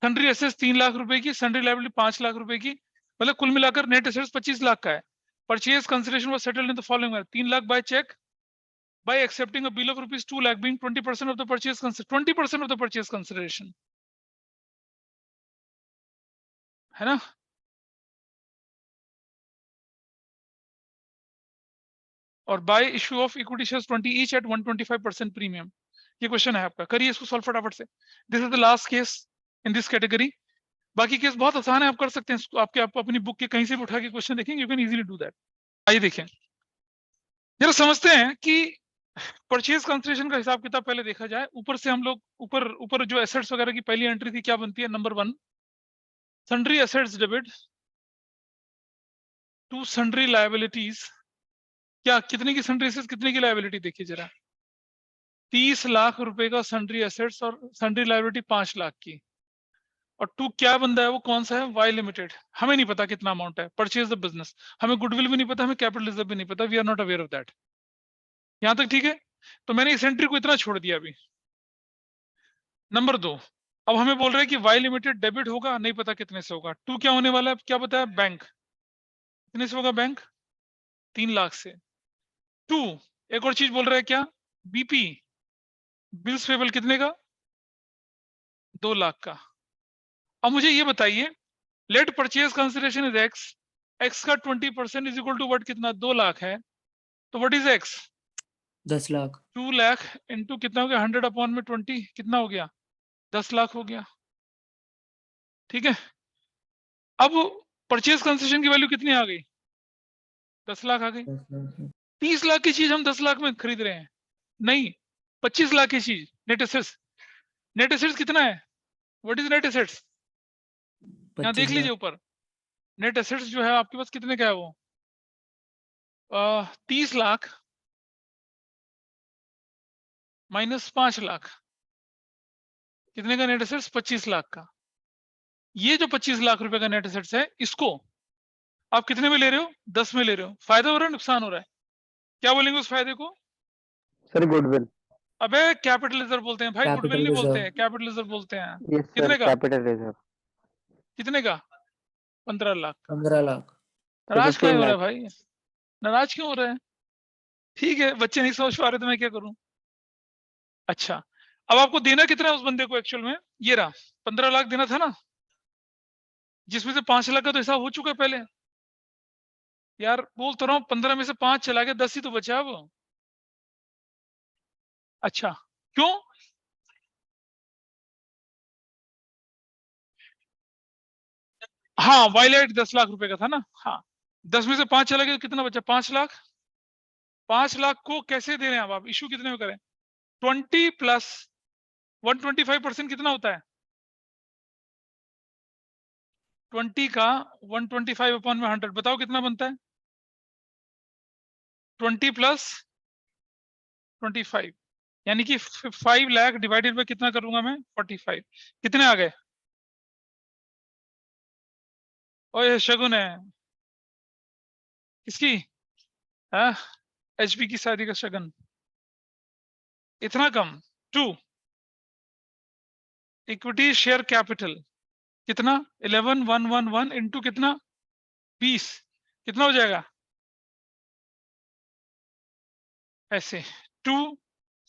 sundry assets 3 lakh रुपए की, सन्ड्री लायबिलिटी 5 लाख रुपए की, मतलब कुल मिलाकर नेट एसेट्स 25 लाख का है। Purchase consideration was settled in the following manner: 3 lakh by cheque, by accepting a bill of rupees 2 lakh being 20% of the purchase 20% of the purchase consideration। है ना? और bye issue of equity shares 20 each eight 125% premium. ये क्वेश्चन है आपका, करिए इसको सॉल्व फटाफट से। This is the last case in this category. बाकी केस बहुत आसान है, आप कर सकते हैं इसको। आप अपनी बुक के कहीं से भी उठा के क्वेश्चन देखेंगे, you can easily do that. आइए देखें, जरा समझते हैं कि परचेज कंसिडरेशन का हिसाब किताब पहले देखा जाए। ऊपर से हम लोग ऊपर जो एसेट्स वगैरह की पहली एंट्री थी क्या बनती है? Number 1, sundry assets debit to sundry liabilities. क्या कितने की सन्ड्री एसेट्स, कितने की लायबिलिटी देखिए जरा। 30 लाख रुपए का सन्ड्री एसेट्स और सन्ड्री लायबिलिटी 5 लाख की। और टू क्या बंदा है, वो कौन सा है? Y limited. हमें नहीं पता कितना अमाउंट है। परचेज द बिजनेस, हमें गुडविल भी नहीं पता, हमें कैपिटल रिजर्व भी नहीं पता। We are not aware of that. यहां तक ठीक है? तो मैंने इस एंट्री को इतना छोड़ दिया अभी। नंबर 2, अब हमें बोल रहे हैं कि वाई लिमिटेड डेबिट होगा, नहीं पता कितने से होगा। 2 क्या होने वाला है, क्या बताया, बैंक। कितने से होगा बैंक, 3 लाख से। 2 एक और चीज बोल रहा है क्या, बीपी बिल्स पेबल कितने का, 2 लाख का। अब मुझे ये बताइए, let purchase consideration is X, X का 20% इज इक्वल टू व्हाट, कितना, 2 लाख है, तो what is x, 10 lakh. 2 lakh into कितना हो गया, 100 अपॉन में 20 कितना हो गया, 10 लाख हो गया। ठीक है, अब परचेज कंसेशन की वैल्यू कितनी आ गई, 10 लाख आ गई। 10 लाख। 30 लाख की चीज हम 10 लाख में खरीद रहे हैं, नहीं 25 लाख की चीज। नेट एसेट्स, नेट एसेट्स कितना है, व्हाट इज नेट एसेट्स, यहाँ 25 देख लीजिए लाख। ऊपर, नेट एसेट्स जो है आपके पास कितने का है वो, 30 लाख माइनस 5 लाख, कितने का नेट एसेट्स, 25 लाख का। ये जो 25 लाख रुपए का नेट एसेट्स है, इसको आप कितने में ले रहे हो, 10 में ले रहे हो। फायदा हो रहा है, नुकसान हो रहा है, क्या बोलेंगे उस फायदे को, सर गुडविल। अबे कैपिटल रिजर्व बोलते हैं भाई, गुडविल कैपिटल नहीं बोलते हैं, रिजर्व। कैपिटल रिजर्व बोलते हैं। यस सर, कितने का, कैपिटल रिजर्व। कितने का, 15 लाख का। 15 लाख। तो नाराज क्यों 15 हो रहा है लाख। भाई, नाराज क्यों हो रहे हैं, ठीक है, बच्चे नहीं समझ पा रहे तो मैं क्या करूं। अच्छा, अब आपको देना कितना है उस बंदे को एक्चुअल में, ये रहा 15 लाख देना था ना, जिसमें से 5 लाख का तो हिसाब हो चुका है पहले। यार बोल तो रहा हूँ, 15 में से 5 चला गया, 10 ही तो बचा अब। अच्छा, क्यों, हाँ वायलेट 10 लाख रुपए का था ना, हाँ 10 में से 5 चला गया तो कितना बचा, 5 लाख। 5 लाख को कैसे दे रहे हैं अब आप, इशू कितने में करें, 20 प्लस 125% कितना होता है, 20 का 125 अपॉन में 100, बताओ कितना बनता है, 20 प्लस 25, यानी कि 5 लाख डिवाइडेड बाय कितना करूंगा मैं, 45, कितने आ गए, ओए शगुन है किसकी, हाँ एचपी की शादी का शगन, इतना कम। 2 इक्विटी शेयर कैपिटल कितना, 11,111 इंटू कितना, 20, कितना हो जाएगा ऐसे। 2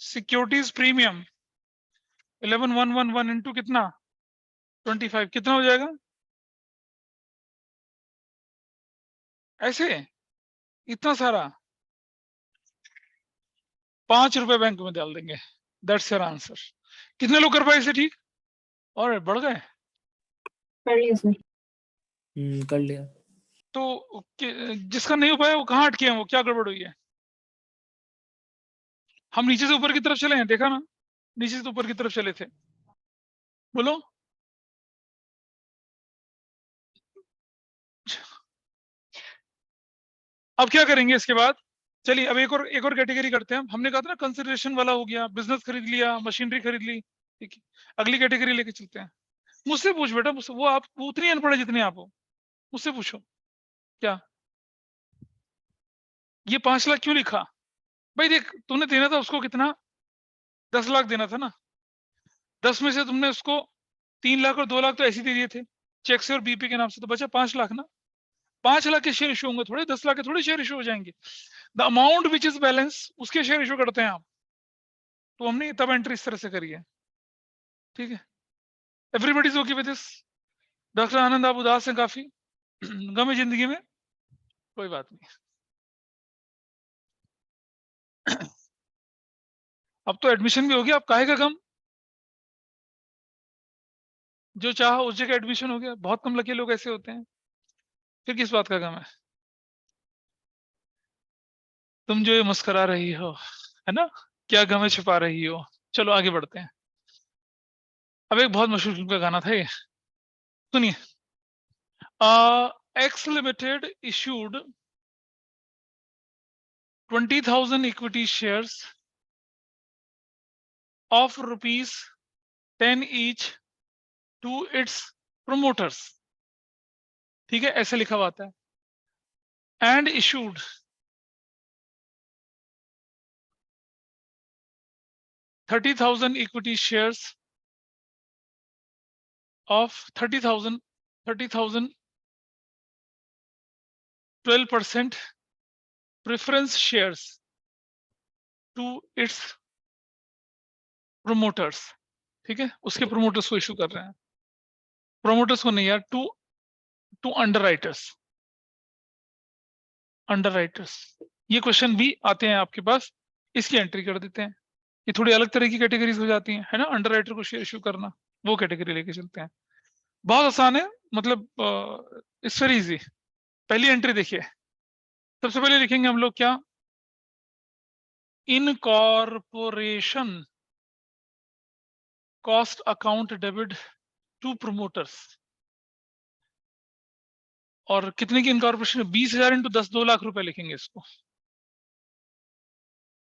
सिक्योरिटीज प्रीमियम 11,111 इंटू कितना, 25, कितना हो जाएगा ऐसे, इतना सारा, 5 रुपए बैंक में डाल देंगे, दैट्स योर आंसर। कितने लोग कर पाए इसे ठीक, और बढ़ गए, कर लिया सर। कर लिया। तो जिसका नहीं हो पाया वो कहाँ अटके हैं, वो क्या गड़बड़ हुई है, हम नीचे से ऊपर की तरफ चले हैं, देखा ना, नीचे से ऊपर की तरफ चले थे, बोलो। अब क्या करेंगे इसके बाद, चलिए अब एक और कैटेगरी करते हैं। हमने कहा था ना कंसिडरेशन वाला हो गया, बिजनेस खरीद लिया, मशीनरी खरीद ली, ठीक है, अगली कैटेगरी लेके चलते हैं। मुझसे पूछ बेटा, मुझसे, वो उतनी अनपढ़ है जितने आप हो, मुझसे पूछो क्या, ये 5 लाख क्यों लिखा, भाई देख तूने देना था उसको कितना, 10 लाख देना था ना, 10 में से तुमने उसको 3 लाख और 2 लाख तो ऐसे ही दे दिए थे चेक से और बीपी के नाम से, तो बचा 5 लाख ना। 5 लाख के शेयर इशू होंगे, थोड़े 10 लाख के थोड़े शेयर इशू हो जाएंगे, the amount which is balance उसके शेयर इशू करते हैं आप, तो हमने तब एंट्री इस तरह से करी है, ठीक है, everybody is okay with this. Doctor Anand आप उदास हैं काफी, गम है जिंदगी में, कोई बात नहीं, अब तो एडमिशन भी हो गया, अब काहे का गम, जो चाहा उस जगह एडमिशन हो गया, बहुत कम लगे लोग ऐसे होते हैं, फिर किस बात का गम है, तुम जो ये मुस्कुरा रही हो, है ना, क्या गम है छुपा रही हो। चलो आगे बढ़ते हैं, अब एक बहुत मशहूर फिल्म का गाना था ये, सुनिए। X limited issued 20,000 equity shares of ₹10 each to its promoters, ठीक है, ऐसे लिखा हुआ आता है, and issued 30,000 equity shares of 30,000 12% preference shares to its promoters, ठीक है, उसके promoters को इशू कर रहे हैं, promoters को नहीं यार, टू अंडरराइटर्स। ये क्वेश्चन भी आते हैं आपके पास, इसकी एंट्री कर देते हैं। ये थोड़ी अलग तरह की कैटेगरीज हो जाती हैं, है ना, अंडरराइटर को शेयर इशू करना, वो कैटेगरी लेके चलते हैं। बहुत आसान है, मतलब इट्स वेरी इजी। पहली एंट्री देखिए, सबसे पहले लिखेंगे हम लोग क्या, incorporation cost account debit to promoters. और कितने की इनकॉर्पोरेशन, 20,000 इंटू 10, 2 लाख रुपए लिखेंगे इसको,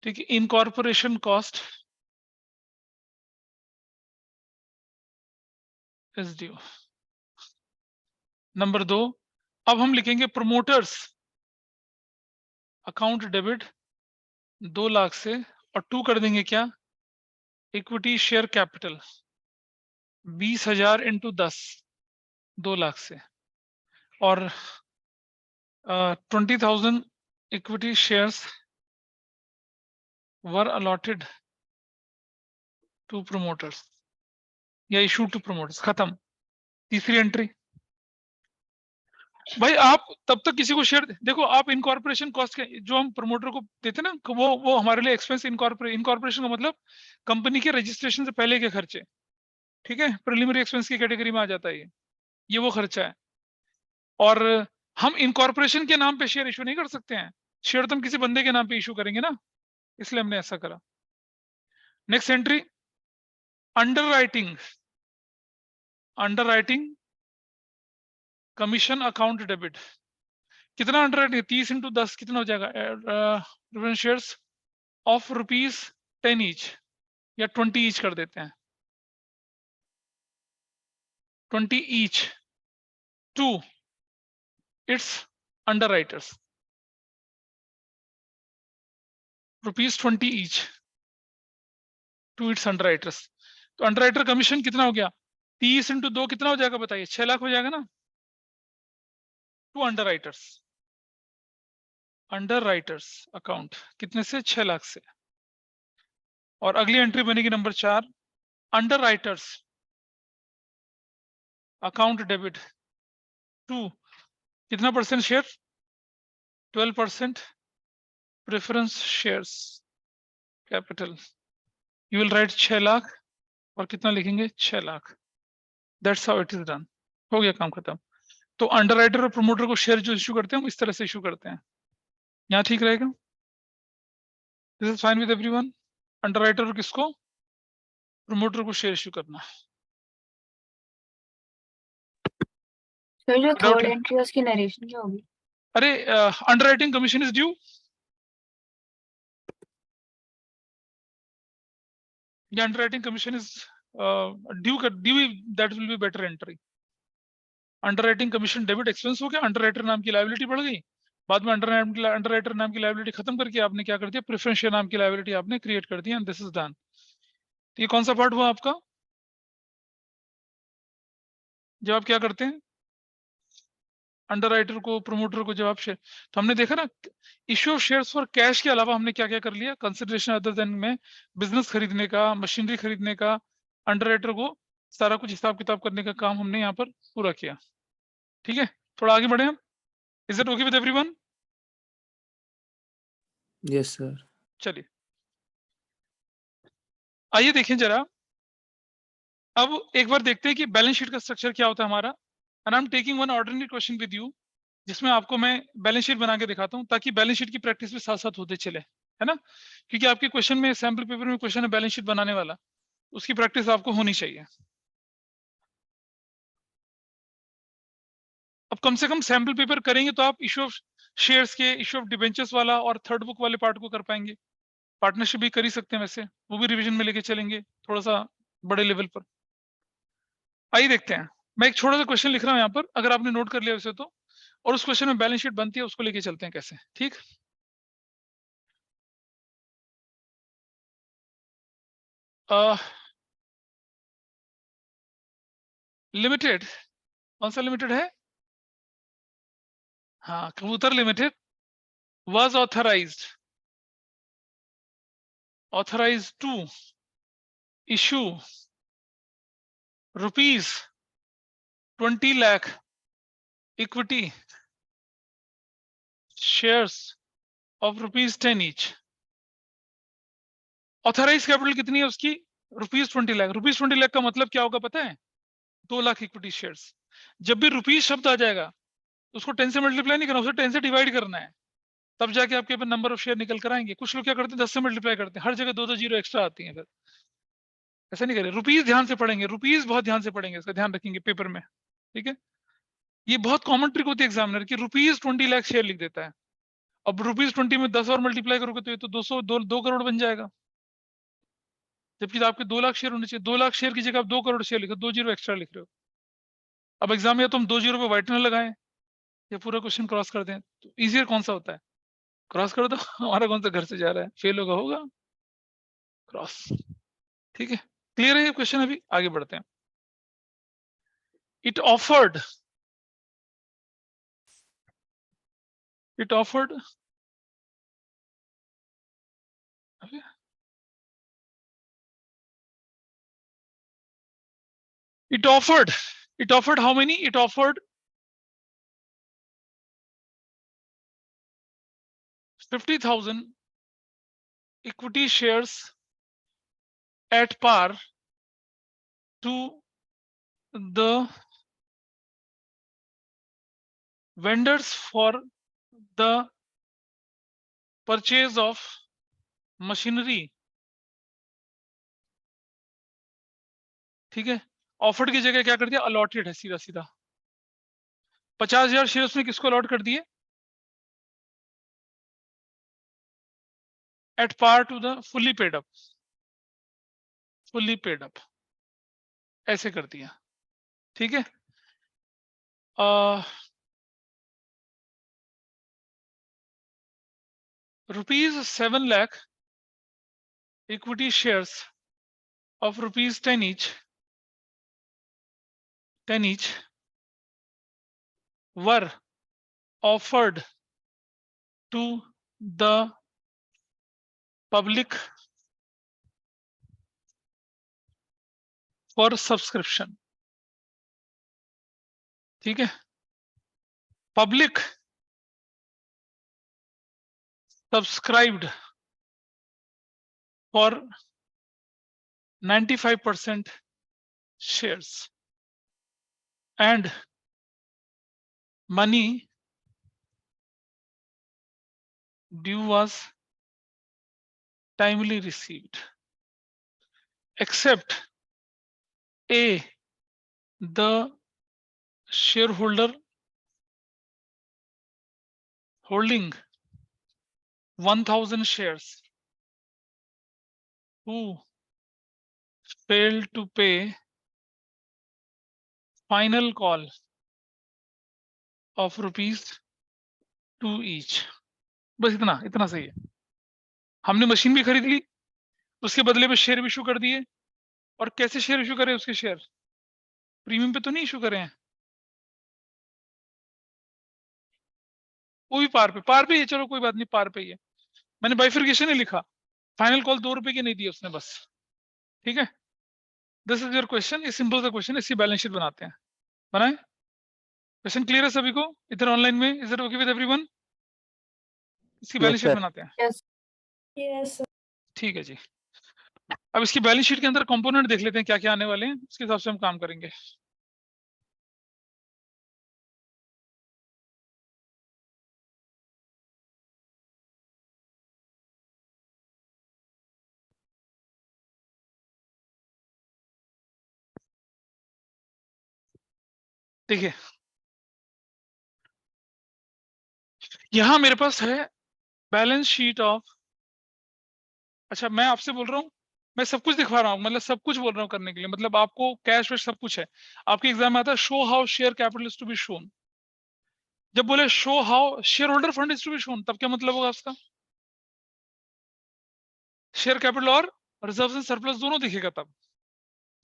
ठीक है। Incorporation cost is due. Number 2, अब हम लिखेंगे प्रोमोटर्स अकाउंट डेबिट 2 लाख से, और 2 कर देंगे क्या, equity share capital 20,000 into 10, 2 lakh से, और 20,000 equity shares were allotted to promoters या इशू टू प्रोमोटर्स। खत्म। तीसरी एंट्री, भाई आप तब तक किसी को शेयर, देखो आप इनकॉर्पोरेशन कॉस्ट के जो हम प्रमोटर को देते ना, वो हमारे लिए एक्सपेंस, इनकॉर्पोरेशन का मतलब कंपनी के रजिस्ट्रेशन से पहले के खर्चे, ठीक है, प्रिलिमिनरी एक्सपेंस की कैटेगरी में आ जाता है ये वो खर्चा है। और हम इनकॉर्पोरेशन के नाम पे शेयर इशू नहीं कर सकते हैं, शेयर तो हम किसी बंदे के नाम पे इशू करेंगे ना, इसलिए हमने ऐसा करा। Next entry, underwriting commission account debit. कितना अंडरराइटिंग, 30 इंटू 10 कितना हो जाएगा, प्रेफरेंस शेयर्स ऑफ ₹10 ईच, या 20 ईच कर देते हैं, 20 each to its underwriters, ₹20 each to its underwriters. तो अंडरराइटर कमीशन कितना हो गया, 30 इंटू 2 कितना हो जाएगा बताइए, 6 लाख हो जाएगा ना, टू अंडरराइटर्स अकाउंट कितने से, 6 लाख से। और अगली एंट्री बनेगी number 4, underwriters account debit to कितना percent share, 12% preference shares capital, you will write 6 lakh, और कितना लिखेंगे, 6 lakh. That's how it is done, हो गया काम खत्म। तो अंडरराइटर और प्रमोटर को शेयर जो इशू करते हैं हम इस तरह से इशू करते हैं, यहाँ ठीक रहेगा। This is fine with everyone. Underwriter और किसको, प्रमोटर को शेयर इशू करना। सर जो डाउट थर्ड है? एंट्री है उसकी नरेशन क्या होगी? अरे अंडरराइटिंग कमीशन इज ड्यू, या underwriting commission is due, that will be better entry. Underwriting commission debit expense हो गया, अंडरराइटर नाम की लायबिलिटी बढ़ गई, बाद में अंडरराइटर नाम की लायबिलिटी खत्म करके आपने क्या कर दिया, प्रेफरेंस शेयर नाम की लायबिलिटी आपने क्रिएट कर दिया, एंड दिस इज डन। ये कौन सा पार्ट हुआ आपका, जब आप क्या करते हैं, अंडरराइटर को प्रमोटर को जब आप शेयर, तो हमने देखा ना, issue of shares for cash के अलावा हमने क्या क्या कर लिया, कंसिडरेशन अदर देन में बिजनेस खरीदने का, मशीनरी खरीदने का, अंडरराइटर को सारा कुछ हिसाब किताब करने का काम हमने यहाँ पर पूरा किया, ठीक है। थोड़ा आगे बढ़े हम, is it okay with everyone? Yes sir. चलिए आइए देखें जरा, अब एक बार देखते हैं कि बैलेंस शीट का स्ट्रक्चर क्या होता है हमारा। And I am taking one ordinary question with you, जिसमें आपको मैं बैलेंस शीट बना के दिखाता हूं, ताकि बैलेंस शीट की प्रैक्टिस भी साथ साथ होते चले, है ना, क्योंकि आपके क्वेश्चन में, सैम्पल पेपर में क्वेश्चन है बैलेंस शीट बनाने वाला, उसकी प्रैक्टिस आपको होनी चाहिए। अब कम से कम सैम्पल पेपर करेंगे तो आप इशू ऑफ शेयर्स के, इशू ऑफ डिबेंचर्स वाला और थर्ड बुक वाले पार्ट को कर पाएंगे। पार्टनरशिप भी कर ही सकते हैं वैसे, वो भी रिवीजन में लेके चलेंगे थोड़ा सा बड़े लेवल पर। आइए देखते हैं, मैं एक छोटा सा क्वेश्चन लिख रहा हूं यहाँ पर, अगर आपने नोट कर लिया वैसे तो, और उस क्वेश्चन में बैलेंस शीट बनती है, उसको लेके चलते हैं कैसे, ठीक। लिमिटेड, कौन सा लिमिटेड है? हाँ, कबूतर limited was authorized to issue rupees 20 lakh equity shares of rupees 10 each. Authorise capital कितनी है उसकी? ₹20 लाख। ₹20 लाख का मतलब क्या होगा पता है? 2 लाख इक्विटी शेयर्स। जब भी रुपीज शब्द आ जाएगा उसको 10 से मल्टीप्लाई नहीं करना, उसे 10 से डिवाइड करना है, तब जाके आपके पास नंबर ऑफ शेयर निकल कर आएंगे। कुछ लोग क्या करते हैं 10 से मल्टीप्लाई करते हैं, हर जगह 2 जीरो एक्स्ट्रा आती हैं, फिर ऐसा नहीं करें। रुपीज ध्यान से पढ़ेंगे, रुपीज बहुत ध्यान से पढ़ेंगे, इसका ध्यान रखेंगे पेपर में, ठीक है? ये बहुत कॉमन ट्रिक होती है एग्जामिनर की, ₹20 लाख शेयर लिख देता है। अब ₹20 में 10 और मल्टीप्लाई करोगे तो ये तो 2 करोड़ बन जाएगा, जबकि तो आपके 2 लाख शेयर होने चाहिए। 2 लाख शेयर की जगह आप 2 करोड़ शेयर लिखो, 2 जीरो एक्स्ट्रा लिख रहे हो। अब एग्जाम में या तो हम 2 जीरो पे व्हाइटनर लगाएं या पूरा क्वेश्चन क्रॉस कर दें, तो इजियर कौन सा होता है? क्रॉस कर दो। हमारा कौन सा घर से जा रहा है, फेल होगा क्रॉस, ठीक है? क्लियर है ये क्वेश्चन? अभी आगे बढ़ते हैं। It offered how many? It offered 50,000 equity shares at par to the vendors for the purchase of machinery, ठीक है? ऑफर्ड की जगह क्या कर दिया? अलॉटेड है सीधा सीधा। 50,000 शेयर उसने किसको अलॉट कर दिए? At par to the fully paid up, ऐसे कर दिया, ठीक है? ₹7 lakh equity shares of ₹10 each were offered to the public for subscription, ठीक है? Public subscribed for 95% shares and money due was timely received, except A, the shareholder holding 1,000 shares who failed to pay final call of ₹2 each. बस इतना सही है। हमने मशीन भी खरीद ली, उसके बदले में शेयर भी इशू कर दिए। और कैसे शेयर इशू करे? उसके शेयर प्रीमियम पे तो नहीं इशू करे हैं, वो भी पार पे ही है। चलो कोई बात नहीं, पार पे ही है। मैंने बाइफिकेशन नहीं लिखा, फाइनल कॉल ₹2 के नहीं दिए उसने बस, ठीक है? दिस इज योर क्वेश्चन, इस सिंपल सा क्वेश्चन, इसकी बैलेंस शीट बनाते हैं। बनाए? क्वेश्चन क्लियर है सभी को इधर ऑनलाइन में? Is it okay with everyone? इसकी Yes, बैलेंस शीट sir. बनाते हैं, Yes, sir. ठीक है जी। अब इसकी बैलेंस शीट के अंदर कंपोनेंट देख लेते हैं क्या क्या आने वाले हैं, उसके हिसाब से हम काम करेंगे। देखिए यहां मेरे पास है बैलेंस शीट ऑफ, अच्छा मैं आपसे बोल रहा हूं, मैं सब कुछ दिखा रहा हूं, मतलब सब कुछ बोल रहा हूं करने के लिए, मतलब आपको कैश वैश सब कुछ है। आपके एग्जाम में आता है show how share capital is to be shown. जब बोले show how share holder fund is to be shown, तब क्या मतलब होगा उसका? शेयर कैपिटल और रिजर्व एंड सरप्लस दोनों दिखेगा तब।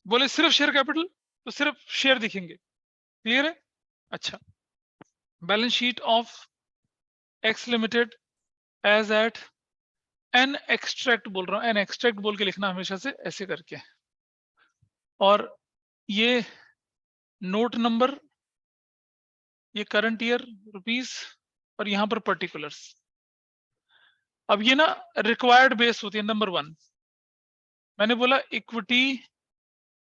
बोले सिर्फ शेयर कैपिटल, तो सिर्फ शेयर दिखेंगे। क्लियर है? अच्छा, balance sheet of X limited as at an extract बोल रहा हूं, एन एक्सट्रैक्ट बोल के लिखना हमेशा से ऐसे करके, और ये नोट नंबर, ये करंट ईयर रुपीस, और यहां पर पर्टिकुलर्स। अब ये ना रिक्वायर्ड बेस होती है। नंबर 1 मैंने बोला equity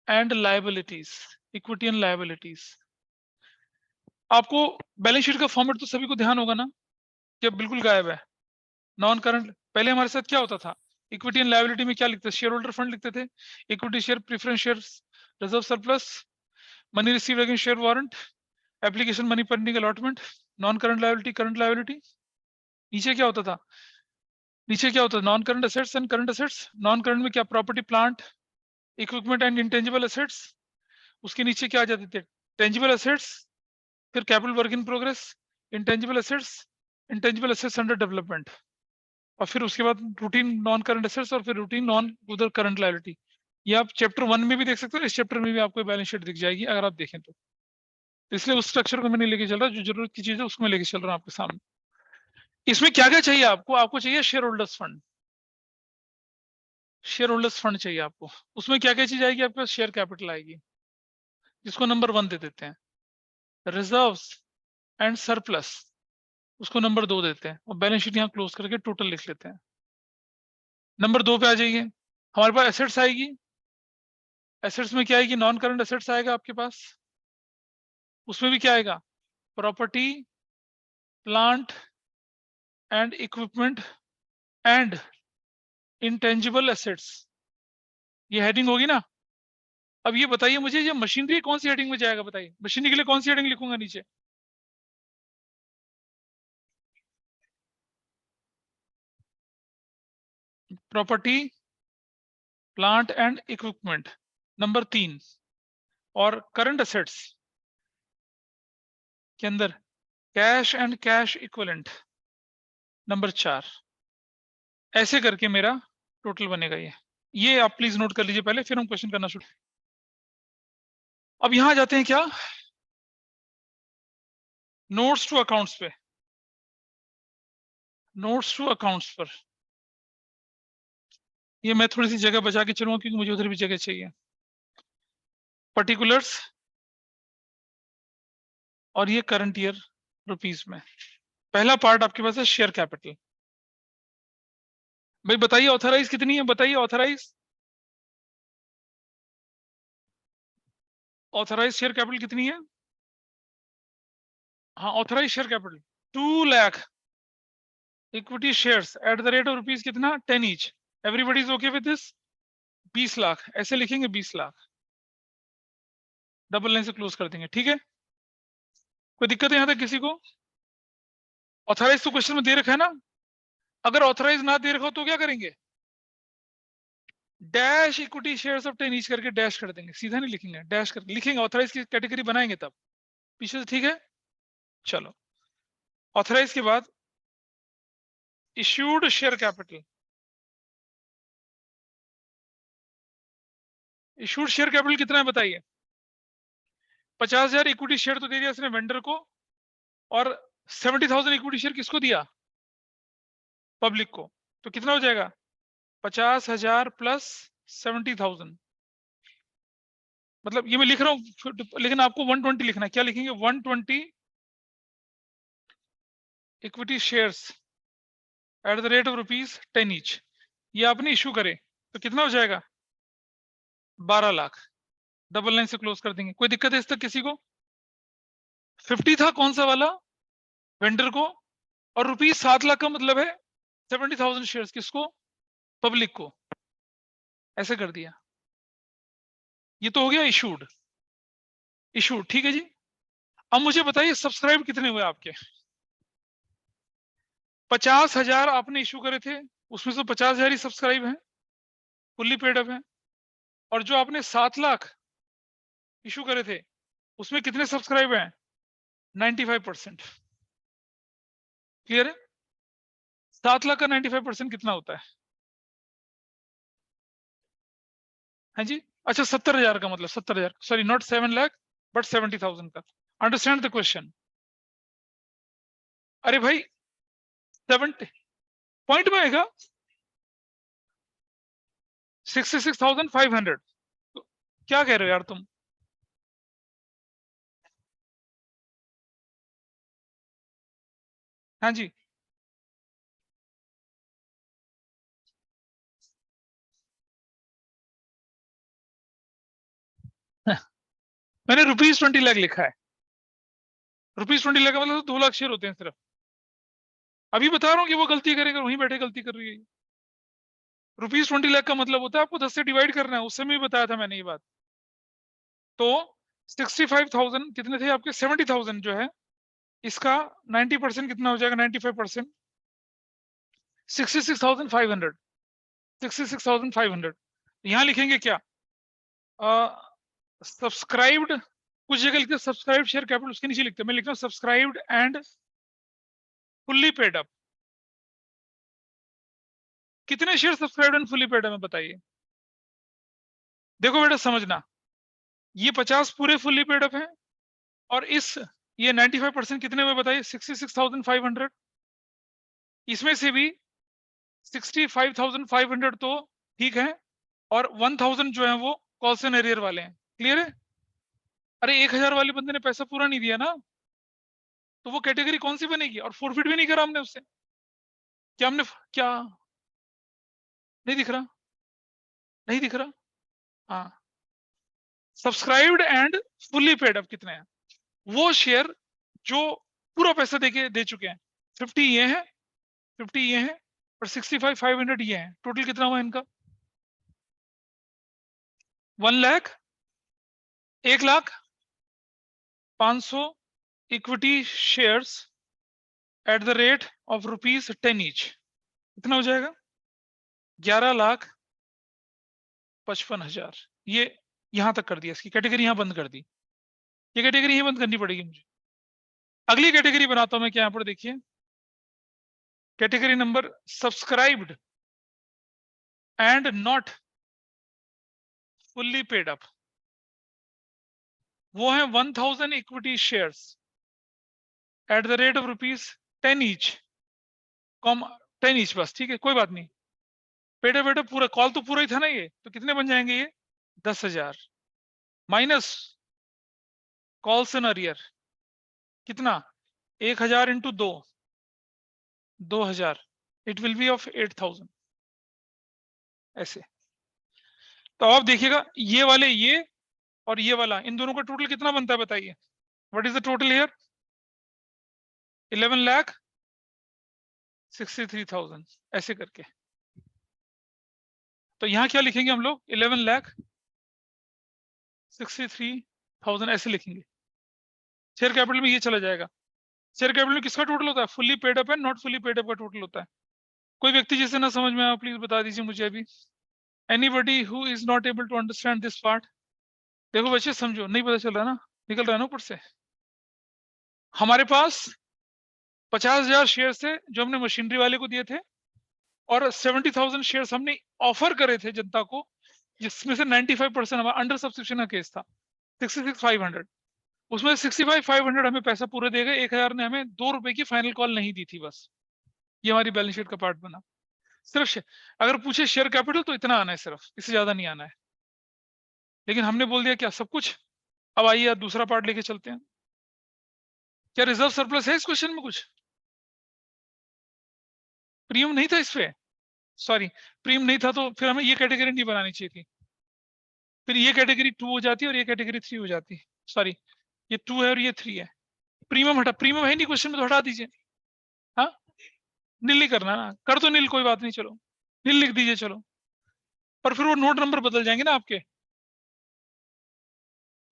and liabilities, equity and liabilities. आपको बैलेंस शीट का फॉर्मेट तो सभी को ध्यान होगा ना, कि अब बिल्कुल गायब है। नॉन करंट, पहले हमारे साथ क्या होता था, इक्विटी एंड लायबिलिटी में क्या लिखते थे, शेयर होल्डर फंड लिखते थे, equity share, preference shares, reserve surplus, money received against share warrant, application money pending allotment, non current liability, current liability. नीचे क्या होता था, नीचे क्या होता था, non current assets and current assets. Non current में क्या, property plant equipment and intangible assets. उसके नीचे क्या आ जाते थे, टेंजिबल असेट्स, फिर capital work in progress, intangible assets, intangible assets under development, और फिर उसके बाद रूटीन नॉन करंट असेट्स, और फिर रूटीन नॉन उधर करंट लायबिलिटी। ये आप चैप्टर 1 में भी देख सकते हो, इस चैप्टर में भी आपको बैलेंस शीट दिख जाएगी अगर आप देखें तो। इसलिए उस स्ट्रक्चर को मैं नहीं लेके चल रहा, जो जरूरत की चीज है उसको मैं लेके चल रहा हूं आपके सामने। इसमें क्या क्या चाहिए आपको, आपको चाहिए share holders fund, share holders fund चाहिए आपको। उसमें क्या क्या चीज आएगी आपके पास, शेयर कैपिटल आएगी, जिसको नंबर 1 दे देते हैं, रिजर्व्स एंड सरप्लस उसको नंबर 2 देते हैं, और बैलेंस शीट यहाँ क्लोज करके टोटल लिख लेते हैं। नंबर 2 पे आ जाइए, हमारे पास एसेट्स आएगी। एसेट्स में क्या आएगी, नॉन करंट एसेट्स आएगा आपके पास। उसमें भी क्या आएगा, property plant and equipment and intangible assets, ये हेडिंग होगी ना। अब ये बताइए मुझे, ये मशीनरी कौन सी हेडिंग में जाएगा, बताइए मशीनरी के लिए कौन सी हेडिंग लिखूंगा नीचे। Property plant and equipment number 3, और करंट असेट्स के अंदर cash and cash equivalent number 4। ऐसे करके मेरा टोटल बनेगा। ये आप प्लीज नोट कर लीजिए पहले, फिर हम क्वेश्चन करना शुरू। अब यहां जाते हैं क्या, नोट्स टू अकाउंट्स पे, नोट्स टू अकाउंट्स पर। ये मैं थोड़ी सी जगह बचा के चलूंगा क्योंकि मुझे उधर भी जगह चाहिए। पर्टिकुलर्स और ये करंट ईयर रुपीस में। पहला पार्ट आपके पास है शेयर कैपिटल। भाई बताइए ऑथराइज कितनी है, बताइए ऑथराइज, ऑथराइज शेयर कैपिटल कितनी है। हाँ authorise share capital 2 lakh equity shares at the rate of rupees कितना, 10 each. Everybody is okay with this. 20 lakh ऐसे लिखेंगे, 20 लाख डबल लाइन से क्लोज कर देंगे, ठीक है। कोई दिक्कत है यहां तक किसी को। ऑथराइज तो क्वेश्चन में दे रखा है ना, अगर ऑथराइज ना दे रखा हो तो क्या करेंगे, dash equity shares of 10 each करके डैश कर देंगे, सीधा नहीं लिखेंगे, डैश करके लिखेंगे, ऑथराइज की कैटेगरी बनाएंगे तब पीछे से, ठीक है। चलो ऑथराइज के बाद issued share capital, issued share capital कितना है बताइए। 50,000 इक्विटी शेयर तो दे दिया इसने वेंडर को, और 70,000 इक्विटी शेयर किसको दिया, पब्लिक को। तो कितना हो जाएगा, 50,000 प्लस 70,000, मतलब ये मैं लिख रहा हूं, लेकिन आपको 120 लिखना है। क्या लिखेंगे, 120 equity shares at the rate of rupees 10 each. ये आपने इशू करे तो कितना हो जाएगा, 12 लाख। डबल लाइन से क्लोज कर देंगे। कोई दिक्कत है इस तक किसी को। 50 था कौन सा वाला, वेंडर को, और रुपीज 7 लाख का मतलब है 70,000 शेयर्स किसको, पब्लिक को। ऐसे कर दिया। ये तो हो गया इशूड, इशूड ठीक है जी। अब मुझे बताइए सब्सक्राइब कितने हुए आपके। 50,000 आपने इशू करे थे, उसमें से 50,000 ही सब्सक्राइब है, फुल्ली पेड अप है। और जो आपने 7 लाख इशू करे थे उसमें कितने सब्सक्राइब हैं, 95%। क्लियर है। 7 लाख का 95% कितना होता है, हाँ जी। अच्छा 70,000 का मतलब 70,000, सॉरी नॉट 7 लाख बट 70,000 का। Understand the question. अरे भाई 70 पॉइंट में आएगा 66,500। क्या कह रहे हो यार तुम? हाँ जी, मैंने ₹20 लाख लिखा है। ₹20 लाख का मतलब 2 लाख शेयर होते हैं सिर्फ। अभी बता रहा हूँ कि वो गलती करेगा, वहीं बैठे गलती कर रही है। ₹20 लाख का मतलब होता है आपको 10 से डिवाइड करना है, उससे भी बताया था मैंने ये बात। तो 65,000 कितने थे आपके? 70,000 जो है इसका 90% कितना हो जाएगा? 95%, 66,500। 66,500 यहाँ लिखेंगे क्या? सब्सक्राइब्ड, कुछ जगह लिखते सब्सक्राइब शेयर कैपिटल, उसके नीचे लिखते हैं, मैं लिख रहा हूँ subscribed and fully paid up. कितने share subscribed and fully paid up है बताइए? देखो बेटा समझना, ये 50 पूरे फुल्ली पेड अप है और इस ये 95% कितने में बताइए? 66,500। इसमें से भी 65,500 तो ठीक है और 1000 जो है वो कॉल्स एंड एरियर वाले हैं। क्लियर है? अरे 1000 वाले बंदे ने पैसा पूरा नहीं दिया ना, तो वो कैटेगरी कौन सी बनेगी? और फोरफिट भी नहीं करा हमने उससे। क्या हमने क्या नहीं दिख रहा? नहीं दिख रहा? हाँ, subscribed and fully paid up कितने हैं? वो शेयर जो पूरा पैसा देके दे चुके हैं। 50 ये है, 50 ये है और 65,500 ये है। टोटल कितना हुआ इनका? 1 lakh, 1,05,000 equity shares at the rate of ₹10 each. कितना हो जाएगा? 11,55,000। ये यहां तक कर दिया, इसकी कैटेगरी यहां बंद कर दी। ये कैटेगरी यहां बंद करनी पड़ेगी मुझे। अगली कैटेगरी बनाता हूं मैं, क्या यहाँ पर देखिए, category number subscribed and not fully paid up. वो है 1,000 equity shares at the rate of ₹10 each, com 10 each बस, ठीक है कोई बात नहीं। पेड अप पूरा कॉल तो पूरा ही था ना ये, तो कितने बन जाएंगे ये? 10,000 माइनस कॉल्स एंड अरियर कितना? 1,000 into 2, 2,000, it will be of 8,000 ऐसे। तो आप देखिएगा ये वाले ये और ये वाला, इन दोनों का टोटल कितना बनता है बताइए? What is the total here? 11,63,000 ऐसे करके। तो यहाँ क्या लिखेंगे हम लोग? 11,63,000 ऐसे लिखेंगे। शेयर कैपिटल में ये चला जाएगा। शेयर कैपिटल में किसका टोटल होता है? Fully paid up and not fully paid up का टोटल होता है। कोई व्यक्ति जिसे ना समझ में आया प्लीज बता दीजिए मुझे अभी। Anybody who is not able to understand this part. देखो बच्चे समझो, नहीं पता चल रहा ना, निकल रहा है ना ऊपर से। हमारे पास 50,000 शेयर थे जो हमने मशीनरी वाले को दिए थे और 70,000 शेयर्स हमने ऑफर करे थे जनता को, जिसमें से 95% हमारा अंडर सब्सक्रिप्शन का केस था। 66,500 उसमें 65,500 हमें पैसा पूरे दे गए। 1,000 ने हमें ₹2 की फाइनल कॉल नहीं दी थी बस। ये हमारी बैलेंस शीट का पार्ट बना। सिर्फ अगर पूछे शेयर कैपिटल तो इतना आना है, सिर्फ इससे ज्यादा नहीं आना है। लेकिन हमने बोल दिया क्या सब कुछ। अब आइए दूसरा पार्ट लेके चलते हैं। क्या रिजर्व सरप्लस है इस क्वेश्चन में? कुछ प्रीमियम नहीं था इस पे, सॉरी प्रीमियम नहीं था तो फिर हमें ये कैटेगरी नहीं बनानी चाहिए थी। फिर ये कैटेगरी 2 हो जाती है और ये कैटेगरी 3 हो जाती है। सॉरी ये 2 है और ये 3 है। प्रीमियम हटा, प्रीमियम है नहीं क्वेश्चन में तो हटा दीजिए। हाँ नील नहीं करना ना, कर तो नील कोई बात नहीं, चलो नील लिख दीजिए चलो। पर फिर वो नोट नंबर बदल जाएंगे ना आपके।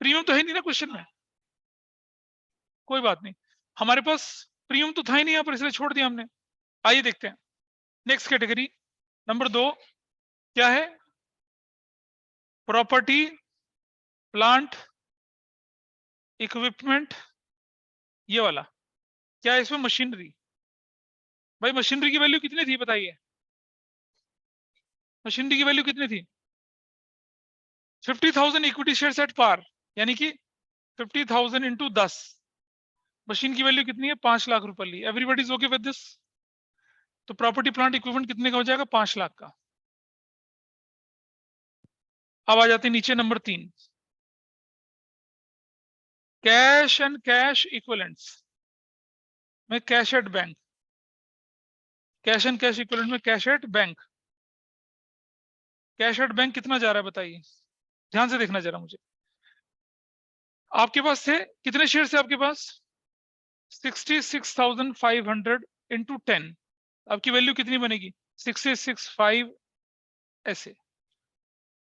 प्रीमियम तो है नहीं ना क्वेश्चन में, कोई बात नहीं। हमारे पास प्रीमियम तो था ही नहीं यहाँ पर, इसलिए छोड़ दिया हमने। आइए देखते हैं नेक्स्ट कैटेगरी नंबर 2 क्या है? प्रॉपर्टी प्लांट इक्विपमेंट, ये वाला क्या है? इसमें मशीनरी। भाई मशीनरी की वैल्यू कितनी थी बताइए? मशीनरी की वैल्यू कितनी थी? 50,000 इक्विटी शेयर्स एट पार, यानी कि 50,000 इंटू 10, मशीन की वैल्यू कितनी है? 5 लाख रुपए ली। Everybody is okay with this? तो प्रॉपर्टी प्लांट इक्विपमेंट कितने का हो जाएगा? 5 लाख का। अब आ जाते हैं नीचे number 3, cash and cash equivalents में cash at bank, cash and cash equivalent में cash at bank. Cash at bank कितना जा रहा है बताइए, ध्यान से देखना जरा मुझे। आपके पास थे कितने शेयर थे आपके पास? 66,500 इंटू 10, आपकी वैल्यू कितनी बनेगी? 665 ऐसे,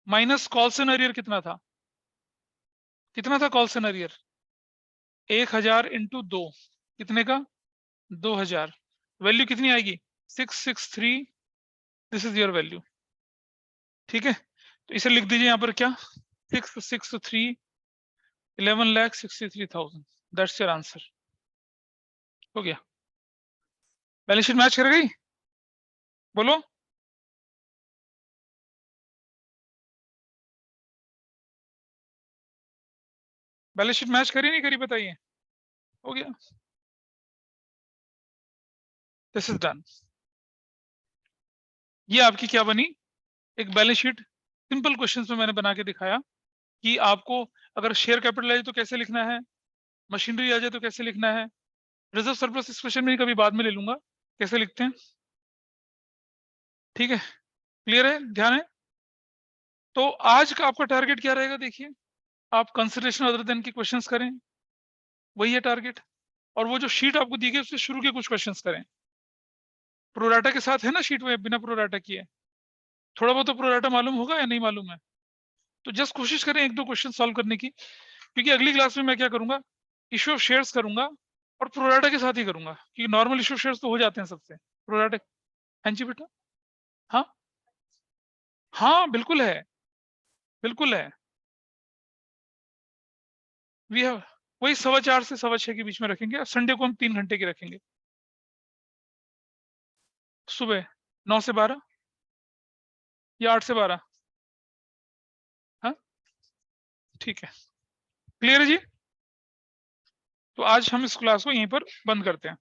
माइनस कॉल्सन अरियर कितना था? कितना था कॉल्सन अरियर? 1000 इंटू 2, कितने का? 2000। वैल्यू कितनी आएगी? 663, दिस इज योर वैल्यू। ठीक है, तो इसे लिख दीजिए यहां पर क्या? 663, 11,63,000, दैट्स योर आंसर। हो गया। बैलेंस शीट मैच कर गई? बोलो। बैलेंस शीट मैच करी नहीं करी बताइए? हो गया, दिस इज डन। ये आपकी क्या बनी? एक बैलेंस शीट। सिंपल क्वेश्चंस में मैंने बना के दिखाया कि आपको अगर शेयर कैपिटल आ जाए तो कैसे लिखना है, मशीनरी आ जाए तो कैसे लिखना है, रिजर्व सरप्लस इस क्वेश्चन में कभी बाद में ले लूंगा कैसे लिखते हैं। ठीक है, क्लियर है, ध्यान है? तो आज का आपका टारगेट क्या रहेगा? देखिए, आप कंसिडरेशन अदर देन के क्वेश्चंस करें, वही है टारगेट। और वो जो शीट आपको दी गई उससे शुरू के कुछ क्वेश्चंस करें। प्रोराटा के साथ है ना शीट में, बिना प्रोराटा किए? थोड़ा बहुत तो प्रोराटा मालूम होगा या नहीं मालूम है? तो जस्ट कोशिश करें 1-2 क्वेश्चन सॉल्व करने की, क्योंकि अगली क्लास में मैं क्या करूंगा, इश्यू ऑफ शेयर्स करूंगा और प्रोराटा के साथ ही करूंगा, क्योंकि नॉर्मल इश्यू ऑफ शेयर्स तो हो जाते हैं सबसे, प्रोराटा। हाँ जी बेटा, हाँ हाँ बिल्कुल है, बिल्कुल है। वी हैव, वही 4:15 से 6:15 के बीच में रखेंगे। संडे को हम 3 घंटे की रखेंगे, सुबह 9 से 12 या 8 से 12। हाँ ठीक है, क्लियर है जी? तो आज हम इस क्लास को यहीं पर बंद करते हैं।